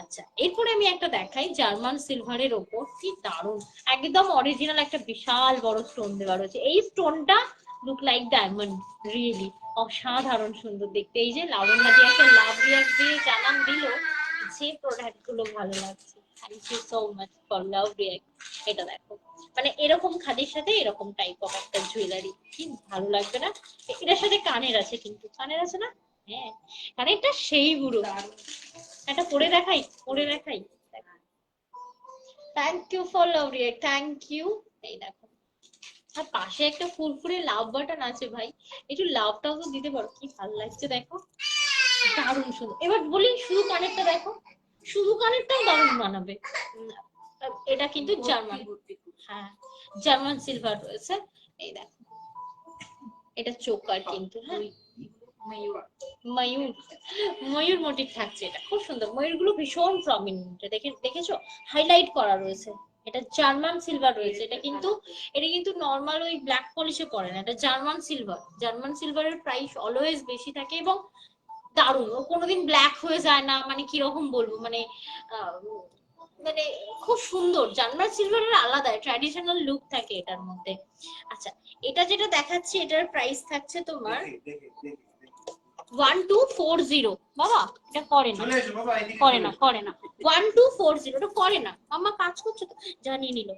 আচ্ছা, এরপরে আমি একটা দেখাই জার্মান সিলভারের ওপর, কি দারুণ, একদম অরিজিনাল একটা বিশাল বড় স্টোন দেওয়া রয়েছে। এই স্টোনটা লুক লাইক ডায়মন্ড, রিয়েলি অসাধারণ সুন্দর দেখতে। এই যে লাবণ্য দিয়ে একটা লাভ রিয়াক্ট দিয়ে জানান দিল যে প্রোডাক্ট গুলো ভালো লাগছে। Thank you so much for love react. এটা দেখো, মানে এরকম খাদির সাথে এরকম টাইপ অফ একটা জুয়েলারি, কি ভালো লাগবে না? এটার সাথে কানের আছে, কিন্তু কানের আছে না? হ্যাঁ, কানেরটা সেই বুড়ো। এটা পরে দেখাই, পরে দেখাই। Thank you for love react, thank you. এই দেখো, আর পাশে একটা ফুরফুরে লাভ বাটন আছে ভাই, একটু লাভটাও তো দিতে পারো, কি ভালো লাগছে দেখো, দারুণ সুন্দর। এবার বলি শুধু কানেরটা দেখো, শুধু কানেরটাও দারুণ বানাবে। এটা কিন্তু জার্মান, হ্যাঁ জার্মান সিলভার রয়েছে। এই দেখো, এটা চোকার কিন্তু, হ্যাঁ ময়ূর, ময়ূর মোটিভ থাকছে। এটা খুব সুন্দর, ময়ূরগুলো ভীষণ প্রমিনেন্ট, দেখেছো হাইলাইট করা রয়েছে। এটা জার্মান সিলভার রয়েছে। এটা কিন্তু নর্মাল ওই ব্ল্যাক পলিশে পড়ে না, এটা জার্মান সিলভার। জার্মান সিলভারের প্রাইস অলওয়েজ বেশি থাকে এবং দারুণ, ও কোনোদিন ব্ল্যাক হয়ে যায় না, মানে কিরকম বলবো, মানে মানে খুব সুন্দর। জার্মান সিলভারের আলাদা ট্র্যাডিশনাল লুক থাকে এটার মধ্যে। আচ্ছা, এটা যেটা দেখাচ্ছি, এটার প্রাইস থাকছে তোমার 1240। বাবা এটা করে না, করে না, করে না, 1240, এটা করে না। মাম্মা কাজ করছে তো, জানিয়ে নিল।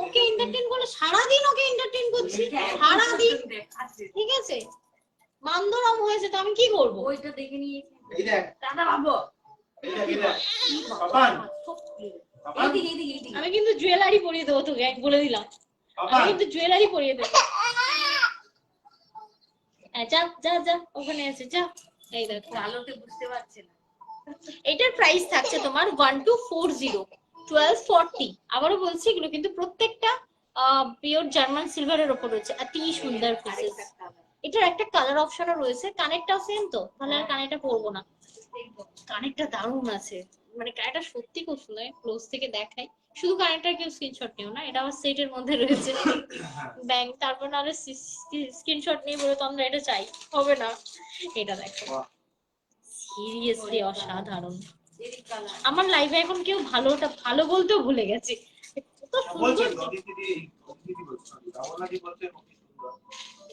ওকে এন্টারটেইন করো, সারাদিন ওকে এন্টারটেইন করছি, সারাদিন, ঠিক আছে? মান্দরম হয়েছে তো আমি কি করবো? ওইটা দেখে নিয়ে এই দেখ দাদা ভাবো, এই দেখ, এই দেখ পাপান, আমি কিন্তু জুয়েলারি পরিয়ে দেবো তোকে, বলে দিলাম, আমি কিন্তু জুয়েলারি পরিয়ে দেবো। যা যা যা, ওখানে আছে যা। এই দেখো, আলোতে বুঝতে পারছে না। এটার প্রাইস থাকছে তোমার 1240, 1240। আবারও বলছি, এগুলো কিন্তু প্রত্যেকটা পিওর জার্মান সিলভারের উপর রয়েছে। এত সুন্দর পিসেস। এটার একটা কালার অপশনও রয়েছে, কানেরটাও সেম, তো তাহলে আর কানেরটা পরবো না। কানেরটা দারুণ আছে, মানে কানেরটা সত্যি খুব সুন্দর, ক্লোজ থেকে দেখাই। শুধু কানেরটা কেউ স্ক্রিনশট নিও না, এটা আমার সেটের মধ্যে রয়েছে ব্যাংক, তারপর নাহলে স্ক্রিনশট নিয়ে বলে তো আমরা এটা চাই, হবে না। এটা দেখো, সিরিয়াসলি অসাধারণ। আমার লাইফে এখন কেউ ভালো বলতেও ভুলে গেছে।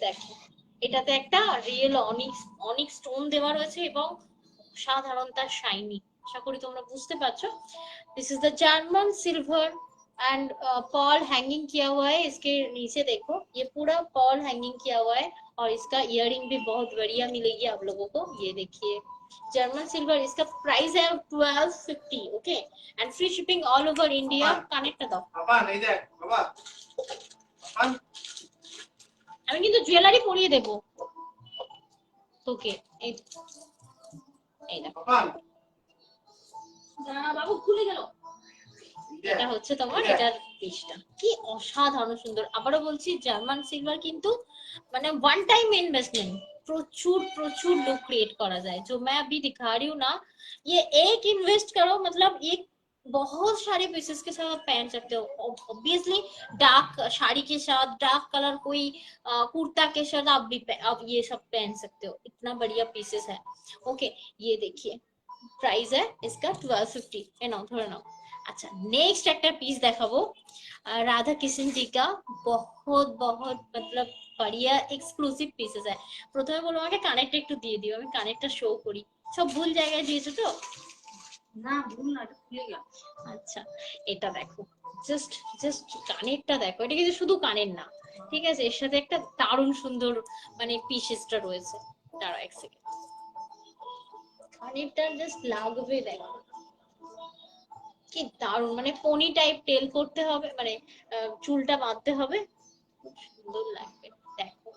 দেখো, এটাতে একটা রিয়েল অনিক স্টোন দেওয়া রয়েছে এবং সাধারণ তার শাইনি। আশা করি তোমরা বুঝতে পারছো। This is the German silver and pearl hanging किया हुआ है। इसके नीचे देखो, ये पूरा पर्ल हैंगिंग किया हुआ है और इसका इयररिंग भी बहुत बढ़िया मिलेगी आप लोगों को। ये देखिए जर्मन सिल्वर, इसका प्राइस है 1250, okay, and free shipping all over India. কানেক্টটা দাও বাবা, এই দেখ বাবা, আমি কিন্তু জুয়েলারি পরিয়ে দেব তোকে। এই দেখো বাবু, খুলে গেল। এটা হচ্ছে তোমার এটার পিসটা, কি অসাধারণ সুন্দর। আবারও বলছি, জার্মান সিলভার কিন্তু মানে ওয়ান টাইম ইনভেস্টমেন্ट, প্রচুর प्रचुर लुक क्रिएट करा जाए। जो मैं अभी दिखा रही हूँ ना, ये एक इन्वेस्ट करो, मतलब एक बहुत सारे पीसेस के साथ पहन सकते हो। ऑब्वियसली डार्क साड़ी के साथ, डार्क कलर कोई कुर्ता के साथ आप ये सब पहन सकते हो, इतना बढ़िया पीसेस है। ओके, ये देखिए प्राइस है इसका 1250। है ना, ধরে নাও। अच्छा, नेक्स्ट একটা পিস দেখাবো, राधा किशन जी का बहुत बहुत मतलब बढ़िया एक्सक्लूसिव पीसेस है। প্রথমে বলো আমাকে কানেরটা একটু দিয়ে দিও, আমি কানেরটা শো করি। সব ভুল জায়গায় দিয়েছো তো? না ভুল না, এটা খুলে গেল। আচ্ছা, এটা দেখো, জাস্ট কানেরটা দেখো, এটা কিন্তু শুধু কানের না, ঠিক আছে, এর সাথে একটা দারুণ সুন্দর মানে পিসেসটা রয়েছে। দাঁড়াও এক সেকেন্ড, কানেরটা জাস্ট লাগবে দেখো, কি দারুণ, মানে পনি টাইপ টেল করতে হবে, মানে চুলটা বাঁধতে হবে, খুব সুন্দর লাগবে। দেখো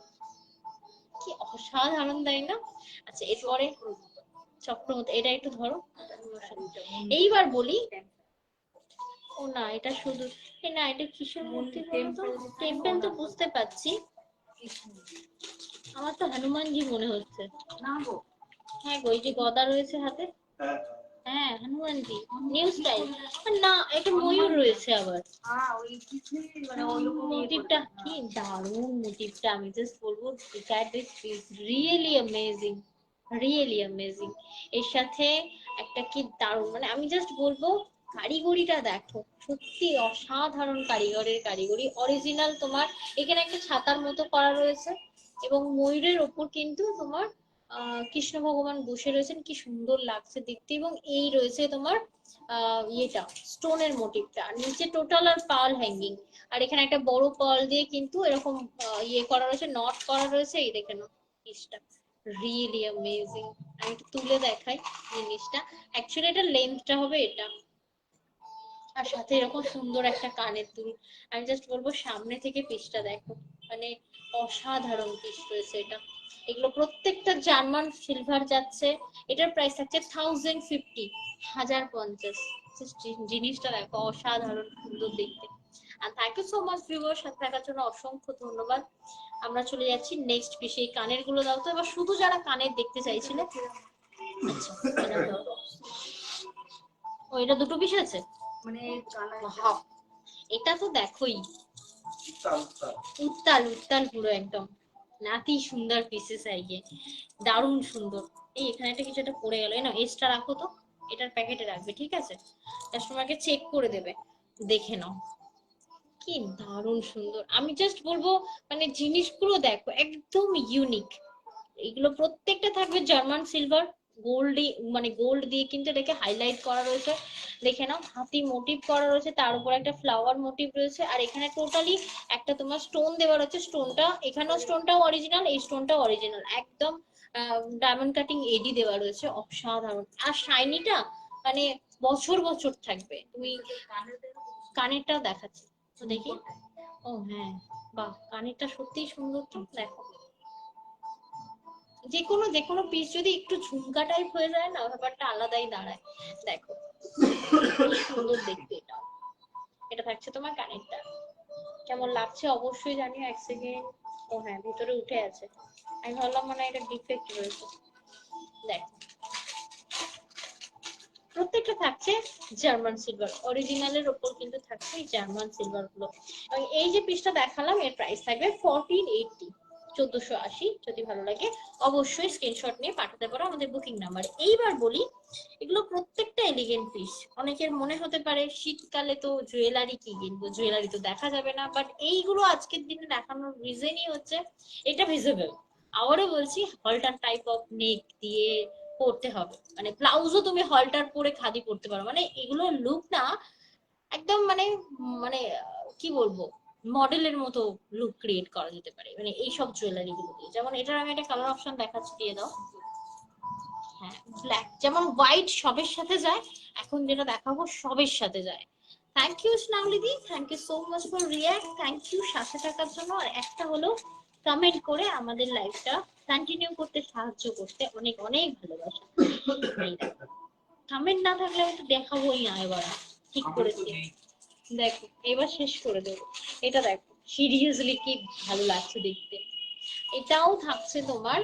কি অসাধারণ, তাই না? আচ্ছা এরপরে চক্রবর্তী, এটা একটু ধরো। এইবার বলি, ও না এটা শুধু, না এটা কিসের মূর্তি বলতো? টেম্পল তো বুঝতে পারছি, আমার তো হনুমানজি মনে হচ্ছে। না গো, হ্যাঁ গো, এই যে গদা রয়েছে হাতে, হ্যাঁ হনুমানজি, নিউ স্টাইল। না এটা ময়ূর রয়েছে আবার, মোটিভটা কি দারুণ, মোটিভটা আমি জাস্ট বলবো, this is really amazing, really amazing. এর সাথে একটা কি দারুণ, মানে আমি জাস্ট বলবো কারিগরিটা দেখো, সত্যি অসাধারণ কারিগরের কারিগরি, অরিজিনাল। তোমার এখানে একটা ছাতার মতো করা রয়েছে এবং ময়ূরের ওপর কিন্তু তোমার কৃষ্ণ ভগবান বসে রয়েছেন, কি সুন্দর লাগছে দেখতে। এবং এই রয়েছে তোমার ইয়েটা, স্টোনের মোটিভটা, নিচে টোটাল আর পার্ল হ্যাঙ্গিং, আর এখানে একটা বড় পার্ল দিয়ে কিন্তু এরকম ইয়ে করা রয়েছে, নট করা রয়েছে। এই দেখে নাও পিসটা, রিয়েলি অ্যামেজিং। আমি একটু তুলে দেখাই জিনিসটা, অ্যাকচুয়ালি এটা লেন্থটা হবে এটা, আর সাথে এরকম সুন্দর একটা কানের দুল। আমি জাস্ট বলবো সামনে থেকে পিসটা দেখো, মানে অসাধারণ পিস রয়েছে এটা। এগুলো প্রত্যেকটা জার্মান সিলভার যাচ্ছে, এটার প্রাইস থাকছে 1050, 1050। জিনিসটা দেখো অসাধারণ সুন্দর দেখতে। আর thank you so much viewer, সাথে থাকার জন্য অসংখ্য ধন্যবাদ। আমরা চলে যাচ্ছি নেক্সট পিসে। এই কানের গুলো দাও তো এবার, শুধু যারা কানের দেখতে চাইছিলে। আচ্ছা এটা দাও। ও এটা দুটো পিস আছে, মানে এটা তো দেখোই, উত্তাল উত্তাল পুরো একদম, নাতি সুন্দর পিসেস আইয়ে, দারুণ সুন্দর। এই এখানে একটা কিছু একটা পড়ে গেল, না এক্সট্রা রাখো তো, এটার প্যাকেটে রাখবে, ঠিক আছে? কাস্টমারকে চেক করে দেবে, দেখে নাও কি দারুণ সুন্দর। আমি জাস্ট বলবো মানে জিনিসগুলো দেখো একদম ইউনিক। এগুলো প্রত্যেকটা থাকবে জার্মান সিলভার, গোল্ড, মানে গোল্ড দিয়ে কিন্তু এটাকে হাইলাইট করা রয়েছে। দেখে নাও হাতি মোটিভ করা রয়েছে, তার উপর একটা ফ্লাওয়ার মোটিভ রয়েছে, আর এখানে টোটালি একটা তোমার স্টোন দেওয়া রয়েছে। স্টোনটা এখানেও, স্টোনটাও অরিজিনাল, এই স্টোনটাও অরিজিনাল একদম, ডায়মন্ড কাটিং এডি দেওয়া রয়েছে, অসাধারণ। আর শাইনিটা মানে বছর বছর থাকবে। তুমি কানেরটাও দেখাচ্ছি তো দেখি, ও হ্যাঁ, বাহ কানেরটা সত্যিই সুন্দর, তো দেখো যে কোনো পিস যদি একটু ঝুমকা টাইপ হয়ে যায় না, ব্যাপারটা আলাদাই দাঁড়ায়। দেখো কি সুন্দর দেখতে এটা। এটা থাকছে তোমার কানেরটা, কেমন লাগছে অবশ্যই জানিও। এক সেকেন্ড, ও হ্যাঁ ভিতরে উঠে আছে, আমি ভাবলাম মানে এটা ডিফেক্ট রয়েছে। দেখো প্রত্যেকটা থাকছে জার্মান সিলভার, অরিজিনালের ওপর কিন্তু থাকছে এই জার্মান সিলভার গুলো। এবং এই যে পিসটা দেখালাম এর প্রাইস থাকবে 1480, 1480। যদি ভালো লাগে অবশ্যই স্ক্রিনশট নিয়ে পাঠাতে পারো আমাদের বুকিং নাম্বার। এইবার বলি, এগুলো প্রত্যেকটা এলিগেন্ট পিস। অনেকের মনে হতে পারে শীতকালে তো জুয়েলারি কি কিনবো, জুয়েলারি তো দেখা যাবে না, বাট এইগুলো আজকের দিনে দেখানোর রিজনই হচ্ছে এটা ভিজিবল। আবারও বলছি, হলটার টাইপ অফ নেক দিয়ে পড়তে হবে, মানে ব্লাউজও তুমি হলটার পরে খাদি পড়তে পারো, মানে এগুলো লুক না একদম মানে, মানে কি বলবো, মডেলের মতো লুক ক্রিয়েট করা যেতে পারে মানে এইসব জুয়েলারি গুলো দিয়ে। যেমন এটার আমি একটা কালার অপশন দেখাচ্ছি, দিয়ে দাও। হ্যাঁ ব্ল্যাক, যেমন হোয়াইট সবের সাথে যায়, এখন যেটা দেখাবো সবের সাথে যায়। থ্যাংক ইউ স্নাউলিদি, thank you so much for react, thank you সাথে থাকার জন্য। আর একটা হলো কমেন্ট করে আমাদের লাইভটা কন্টিনিউ করতে সাহায্য করতে অনেক অনেক ভালোবাসা। কমেন্ট না থাকলে আমি তো দেখাবোই না, এবার ঠিক করেছি। দেখো এবার শেষ করে দেবো। এটা দেখো সিরিয়াসলি কি ভালো লাগছে দেখতে। এটাও থাকছে তোমার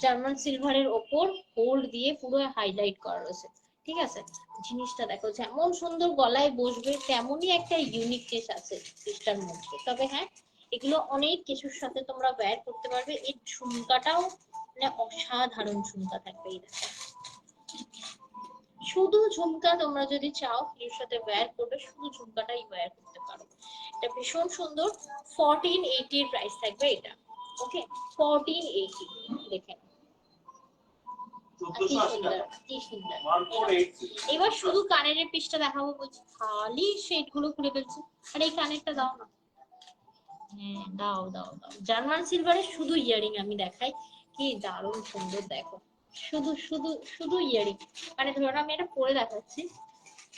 জার্মান সিলভারের ওপর গোল্ড দিয়ে পুরো হাইলাইট করা রয়েছে, ঠিক আছে? জিনিসটা দেখো যেমন সুন্দর গলায় বসবে, তেমনই একটা ইউনিকনেস আছে পিসটার মধ্যে। তবে হ্যাঁ, এগুলো অনেক কিছুর সাথে তোমরা ওয়্যার করতে পারবে। এই ঝুমকাটাও মানে অসাধারণ ঝুমকা থাকবে। এই দেখো শুধু ঝুমকা তোমরা যদি চাও এর সাথে ওয়্যার করবে, শুধু ঝুমকাটাই ওয়্যার করতে পারো। এটা ভীষণ সুন্দর। 1480 এর প্রাইস থাকবে এটা, ওকে 1480। দেখেন কি সুন্দর, কি সুন্দর। এবার শুধু কানের পিসটা দেখাবো বলছি, খালি শেড গুলো খুলে ফেলছি। আর এই কানেরটা দাও না, হ্যাঁ দাও দাও দাও। জার্মান সিলভারের শুধু ইয়ারিং আমি দেখাই, কি দারুণ সুন্দর দেখো। শুধু শুধু শুধু ইয়ারিং, মানে ধরো আমি এটা পরে দেখাচ্ছি,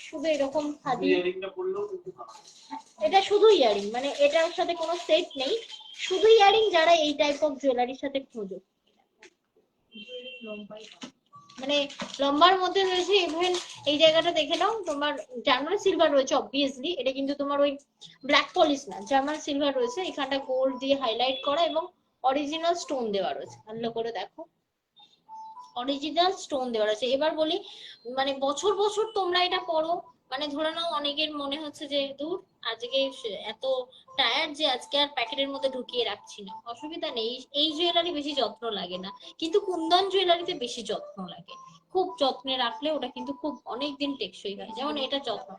শুধু এরকম খাদি, ইয়ারিংটা পরলেও কিন্তু ভালো। এটা শুধু ইয়ারিং, মানে এটার সাথে কোনো সেট নেই, শুধু ইয়ারিং। যারা এই টাইপ অফ জুয়েলারির সাথে খোঁজো, মানে লম্বার মধ্যে রয়েছে, ইভেন এই জায়গাটা দেখে নাও, তোমার জার্মান সিলভার রয়েছে অবভিয়াসলি, এটা কিন্তু তোমার ওই ব্ল্যাক পলিশ না, জার্মান সিলভার রয়েছে, এখানটা গোল্ড দিয়ে হাইলাইট করা এবং অরিজিনাল স্টোন দেওয়া রয়েছে। ভালো করে দেখো, অরিজিনাল স্টোন দেওয়া রয়েছে। এবার বলি, মানে বছর বছর তোমরা এটা পরো, মানে ধরে নাও অনেকের মনে হচ্ছে যে দূর আজকে এত টায়ার্ড যে আজকে আর প্যাকেটের মধ্যে ঢুকিয়ে রাখছি না, অসুবিধা নেই, এই জুয়েলারি বেশি যত্ন লাগে না, কিন্তু কুন্দন জুয়েলারিতে বেশি যত্ন লাগে। খুব যত্নে রাখলে ওটা কিন্তু খুব অনেকদিন টেকসই হয়। যেমন এটা যত্ন,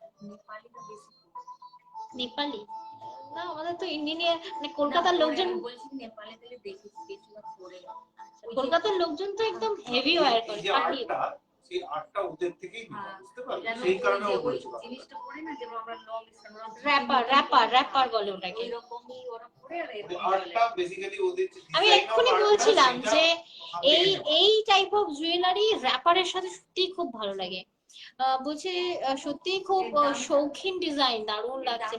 নেপালি না, আমাদের তো ইন্ডিয়ান, মানে কলকাতার লোকজন, কলকাতার লোকজন তো একদম হেভি ওয়্যার করে। সেই আটটা ওদের থেকেই নিতে, বুঝতে পারলে, সেই কারণে ও বলছিল জিনিসটা পরে না, যেমন আমরা লং র‍্যাপার র‍্যাপার র‍্যাপার বলে ওটাকে। এরকমই ওরা পরে, আর আটটা বেসিক্যালি ওদের আমি এক্ষুনি বলছিলাম যে এই টাইপ অফ জুয়েলারি র‍্যাপারের সাথে সত্যি খুব ভালো লাগে। বলছে সত্যি খুব শৌখিন ডিজাইন, দারুণ লাগছে।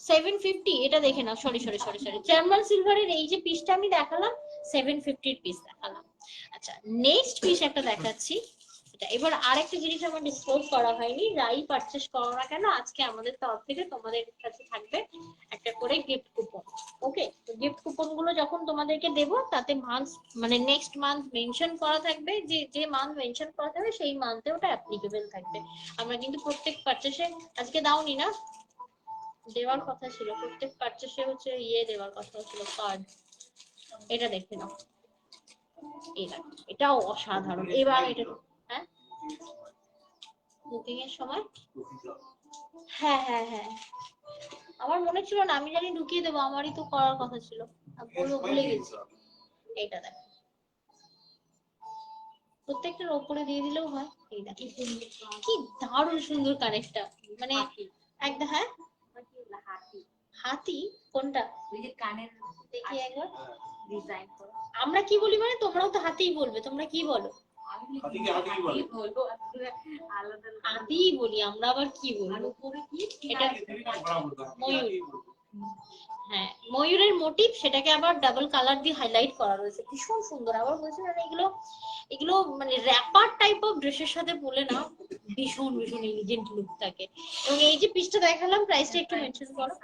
750, এটা দেখে নাও, sorry sorry sorry sorry, German সিলভারের এই যে পিসটা আমি দেখালাম 750 এর পিস দেখালাম। আচ্ছা, নেক্সট পিস একটা দেখাচ্ছি। এবার আরেকটা জিনিস আমার ডিসক্লোজ করা হয়নি, যাই পারচেস করো না কেন আজকে আমাদের তরফ থেকে তোমাদের কাছে থাকবে একটা করে গিফট কুপন। ওকে, তো গিফট কুপন গুলো যখন তোমাদেরকে দেবো তাতে মান্থ, মানে নেক্সট মান্থ মেনশন করা থাকবে, যে যে মান্থ মেনশন করা থাকবে সেই মান্থে ওটা অ্যাপ্লিকেবল থাকবে। আমরা কিন্তু প্রত্যেক পারচেসে, আজকে দাওনি না, দেওয়ার কথা ছিল, প্রত্যেক পারচেসে হচ্ছে দেওয়ার কথা ছিল কার্ড। এটা দেখে নাও, এটাও অসাধারণ। এবার এটা, হ্যাঁ বুকিং এর সময়, হ্যাঁ হ্যাঁ হ্যাঁ, আমার মনে ছিল না, আমি জানি ঢুকিয়ে দেবো, আমারই তো করার কথা ছিল, ভুলে গেছি। এইটা দেখো, প্রত্যেকটার ওপরে দিয়ে দিলেও হয়। এই দেখো কি দারুণ সুন্দর কানেক্টটা, মানে একদম, হ্যাঁ হাতি কোনটা, ওই যে কানের দেখি একবার ডিজাইন করা। আমরা কি বলি, মানে তোমরাও তো হাতিই বলবে, তোমরা কি বলো? হাতি বলি আমরা, আবার কি বলবো? এটা ময়ূর, হ্যাঁ ময়ূরের মোটিভ, সেটাকে আবার ডাবল কালার দিয়ে হাইলাইট করা রয়েছে, ভীষণ সুন্দর। আবার বলছি না, এগুলো এগুলো মানে র‍্যাপার টাইপ অফ ড্রেসের সাথে পরলে না ভীষণ ভীষণ এলিগেন্ট লুক থাকে। এবং এই যে পিসটা দেখালাম, প্রাইসটা একটু মেনশন করো।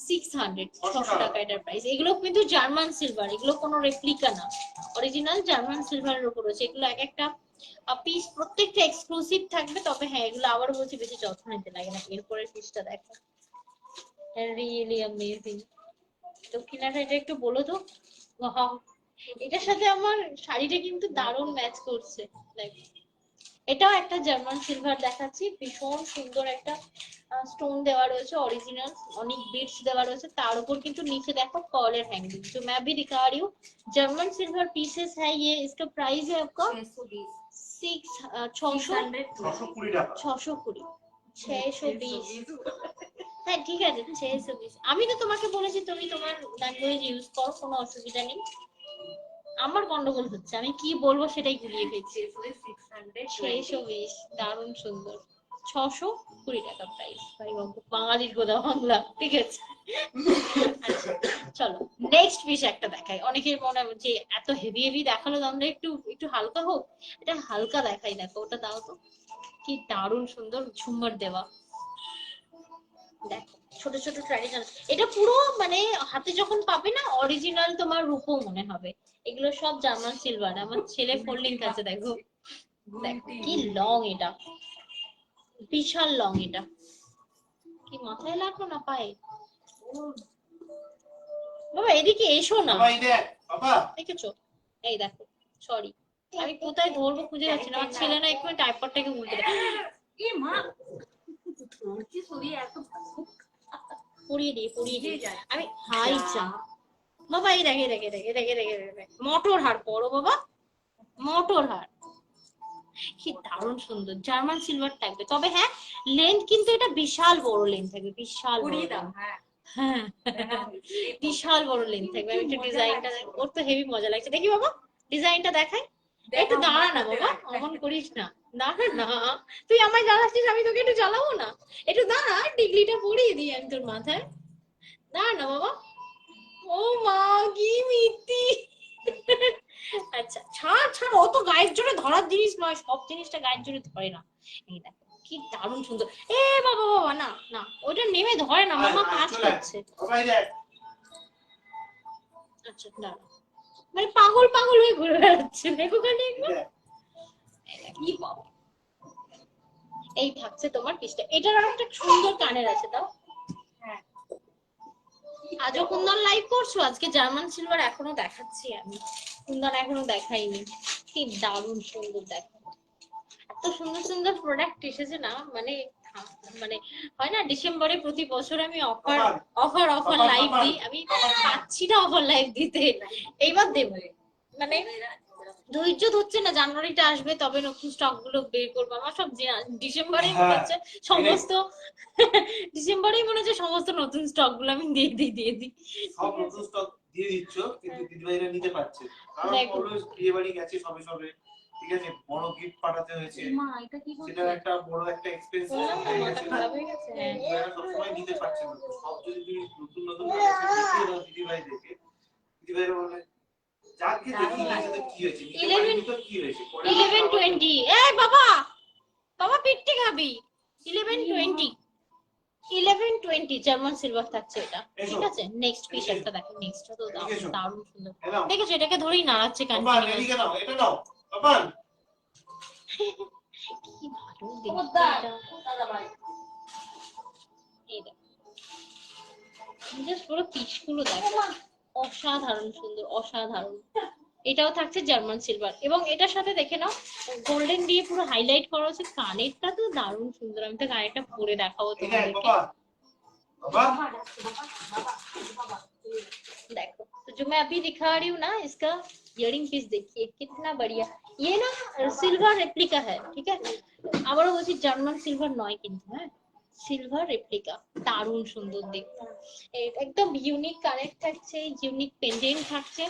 600, 600 টাকা এটার প্রাইস। এগুলো কিন্তু জার্মান সিলভার, এগুলো কোনো রেপ্লিকা না, অরিজিনাল জার্মান সিলভারের উপর রয়েছে। এগুলো এক একটা পিস প্রত্যেকটা এক্সক্লুসিভ থাকবে। তবে হ্যাঁ, এগুলো আবার বলছি বেশি যত্ন নিতে লাগে না। এরপরের পিসটা দেখো, রিয়েলি অ্যামেজিং। দক্ষিণাটা এটা একটু বলো তো, এটার সাথে আমার শাড়িটা কিন্তু দারুণ ম্যাচ করছে। এটাও একটা জার্মান সিলভার দেখাচ্ছি, ভীষণ সুন্দর একটা স্টোন দেওয়া রয়েছে অরিজিনাল, অনেক বিটস দেওয়া রয়েছে, তার উপর কিন্তু নিচে দেখো पर्ल हैंगिंग। तो मैं भी दिखा रही हूँ, जर्मन सिल्वर पीसेस है ये। इसका प्राइस है आपका 620। হ্যাঁ ঠিক আছে, 620। আমি তো তোমাকে বলেছি তুমি তোমার ল্যাঙ্গুয়েজ ইউজ করো, কোনো অসুবিধা নেই। আমার গন্ডগোল হচ্ছে, আমি কি বলবো সেটাই গুলিয়ে ফেলছি। 620, দারুণ সুন্দর। 620 টাকা প্রাইস। ভাই বাঙালির গোদা বাংলা, ঠিক আছে। আচ্ছা চলো নেক্সট পিস একটা দেখাই। অনেকের মনে হচ্ছে এত হেভি হেভি দেখালো, আমরা একটু একটু হালকা হোক, এটা হালকা দেখাই। দেখো ওটা দাও তো, কি দারুণ সুন্দর ঝুমর দেওয়া। দেখো ছোট ছোট ট্র্যাডিশনাল, এটা পুরো মানে হাতে যখন পাবে না অরিজিনাল তোমার রূপও মনে হবে। এগুলো সব জার্মান সিলভার। আমার ছেলে ফোল্ডিং আছে, দেখো দেখো কি লং, এটা বিশাল লং। এটা কি মাথায় লাগলো না পায়ে? বাবা এদিকে এসো না, দেখেছো? এই দেখো, সরি আমি কোথায় ধরবো খুঁজে যাচ্ছি না। আমার ছেলে না একটু টাইপারটাকে উল্টে দেয়। পড়িয়ে দিই আমি। হাই চা বাবা, এই দেখে দেখে দেখে দেখে দেখে দেখে মোটর হার পরো বাবা, মোটর হার কি দারুণ সুন্দর জার্মান সিলভার থাকবে। তবে হ্যাঁ, লেন্থ কিন্তু এটা বিশাল বড় লেন্থ থাকবে, বিশাল বড়। হ্যাঁ বিশাল বড় লেন্থ থাকবে। আমি একটু ডিজাইনটা, ওর তো হেভি মজা লাগছে। দেখি বাবা ডিজাইনটা দেখাই। একটু দাঁড়া না বাবা, অমন করিস না, দাঁড়া না, তুই আমায় জ্বালাচ্ছিস, আমি তোকে একটু জ্বালাবো না? একটু দাঁড়া, টিকলিটা পরিয়ে দিই আমি তোর মাথায়, দাঁড়া না বাবা। ও মা, কি মিথ্যি। আচ্ছা ছাড় ছাড়, অত গায়ের জোরে ধরার জিনিস নয়, সব জিনিসটা গায়ের জোরে ধরে না। এই দেখো কি দারুণ সুন্দর। এ বাবা বাবা, না না, ওটা নেমে ধরে না, মামা কাজ করছে। আচ্ছা দাঁড়া, মানে পাগল পাগল হয়ে ঘুরে বেড়াচ্ছে, দেখো খালি একবার। কি বাবা, এই থাকছে তোমার পিসটা। এটার আর একটা সুন্দর কানের আছে, তাও আজও কুন্দন লাইভ করছো? আজকে জার্মান সিলভার এখনো দেখাচ্ছি আমি, কুন্দন এখনো দেখাইনি। কি দারুণ সুন্দর, দেখো এত সুন্দর সুন্দর প্রোডাক্ট এসেছে না, মানে মানে হয় না ডিসেম্বরে প্রতি বছর আমি অফার অফার অফার লাইভ দিই, আমি পাচ্ছি না অফার লাইভ দিতে, এইবার দেবো। মানে ধৈর্য ধরছে না, জানুয়ারিটা আসবে তবে নতুন স্টক গুলো বের করবো। আমার সব ডিসেম্বরেই মনে হচ্ছে সমস্ত ডিসেম্বরেই মনে হচ্ছে সমস্ত নতুন স্টক গুলো আমি দিয়ে দিই সব নতুন স্টক দিয়ে দিচ্ছ, কিন্তু দিদিভাইরা নিতে পারছে, কারণ অলওয়েজ বিয়ে বাড়ি গেছে সবে সবে, ঠিক আছে, বড় গিফট পাঠাতে হয়েছে, সেটা একটা বড় একটা এক্সপেন্স হয়ে গেছে, খারাপ হয়ে গেছে। দিদিভাইরা সবসময় নিতে পারছে না। সব যদি তুমি নতুন নতুন কালেকশন দেখিয়ে দাও দিদিভাইদেরকে, দিদিভাইরা বলে যাকে দেখি না সেটা কি হয়েছে, 11 কি হয়েছে, 11-20 এই বাবা, বাবা পিট্টি খাবি। 11-20 জার্মান সিলভার থাকছে এটা, ঠিক আছে। নেক্সট পিস একটা দেখো, নেক্সটটা তো দারুণ সুন্দর, দেখেছো এটাকে ধরেই নাড়াচ্ছে কন্টিনিউয়াস। এটা নাও, এটা নাও বাবান। কি ভালো দেখতে এটা, এই দেখো জাস্ট পুরো পিসগুলো দেখো, অসাধারণ সুন্দর, অসাধারণ। এটাও থাকছে জার্মান সিলভার, এবং এটার সাথে দেখে নাও গোল্ডেন দিয়ে পুরো হাইলাইট করা হচ্ছে। কানেরটা তো দারুণ সুন্দর, আমি তো কানেরটা পরে দেখাবো তোমাদেরকে। देखो तो जो मैं अभी दिखा रही हूँ ना, इसका इयरिंग पीस देखिए कितना बढ़िया। ये ना सिल्वर रेप्लिका है, ठीक है, আবারও বলছি জার্মান সিলভার নয় কিন্তু, হ্যাঁ সিলভার রেপ্লিকা, দারুণ সুন্দর দেখতে। একদম ইউনিক কানেক্ট থাকছে, ইউনিক পেন্ডেন্ট থাকছে,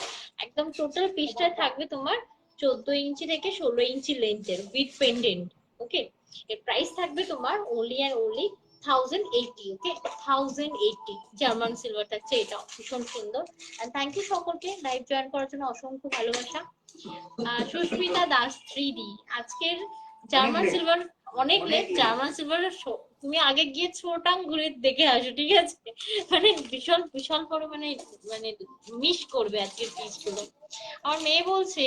একদম টোটাল পিসটা থাকবে তোমার 14 ইঞ্চি থেকে 16 ইঞ্চি লেন্থের উইথ পেন্ডেন্ট। ওকে, এর প্রাইস থাকবে তোমার only and only 1080, okay 1080 German silver থাকছে, এটা ভীষণ সুন্দর। এন্ড থ্যাংক ইউ সকলকে লাইভ জয়েন করার জন্য, অসংখ্য ভালোবাসা। সুস্মিতা দাস 3D, আজকের জার্মান সিলভার অনেক লেট, জার্মান সিলভার তুমি আগে গিয়ে ছোটাং ঘুরে দেখে আসো, ঠিক আছে, মানে বিশাল বিশাল পরিমাণে মানে মিস করবে আজকের পিসগুলো। আমার মেয়ে বলছে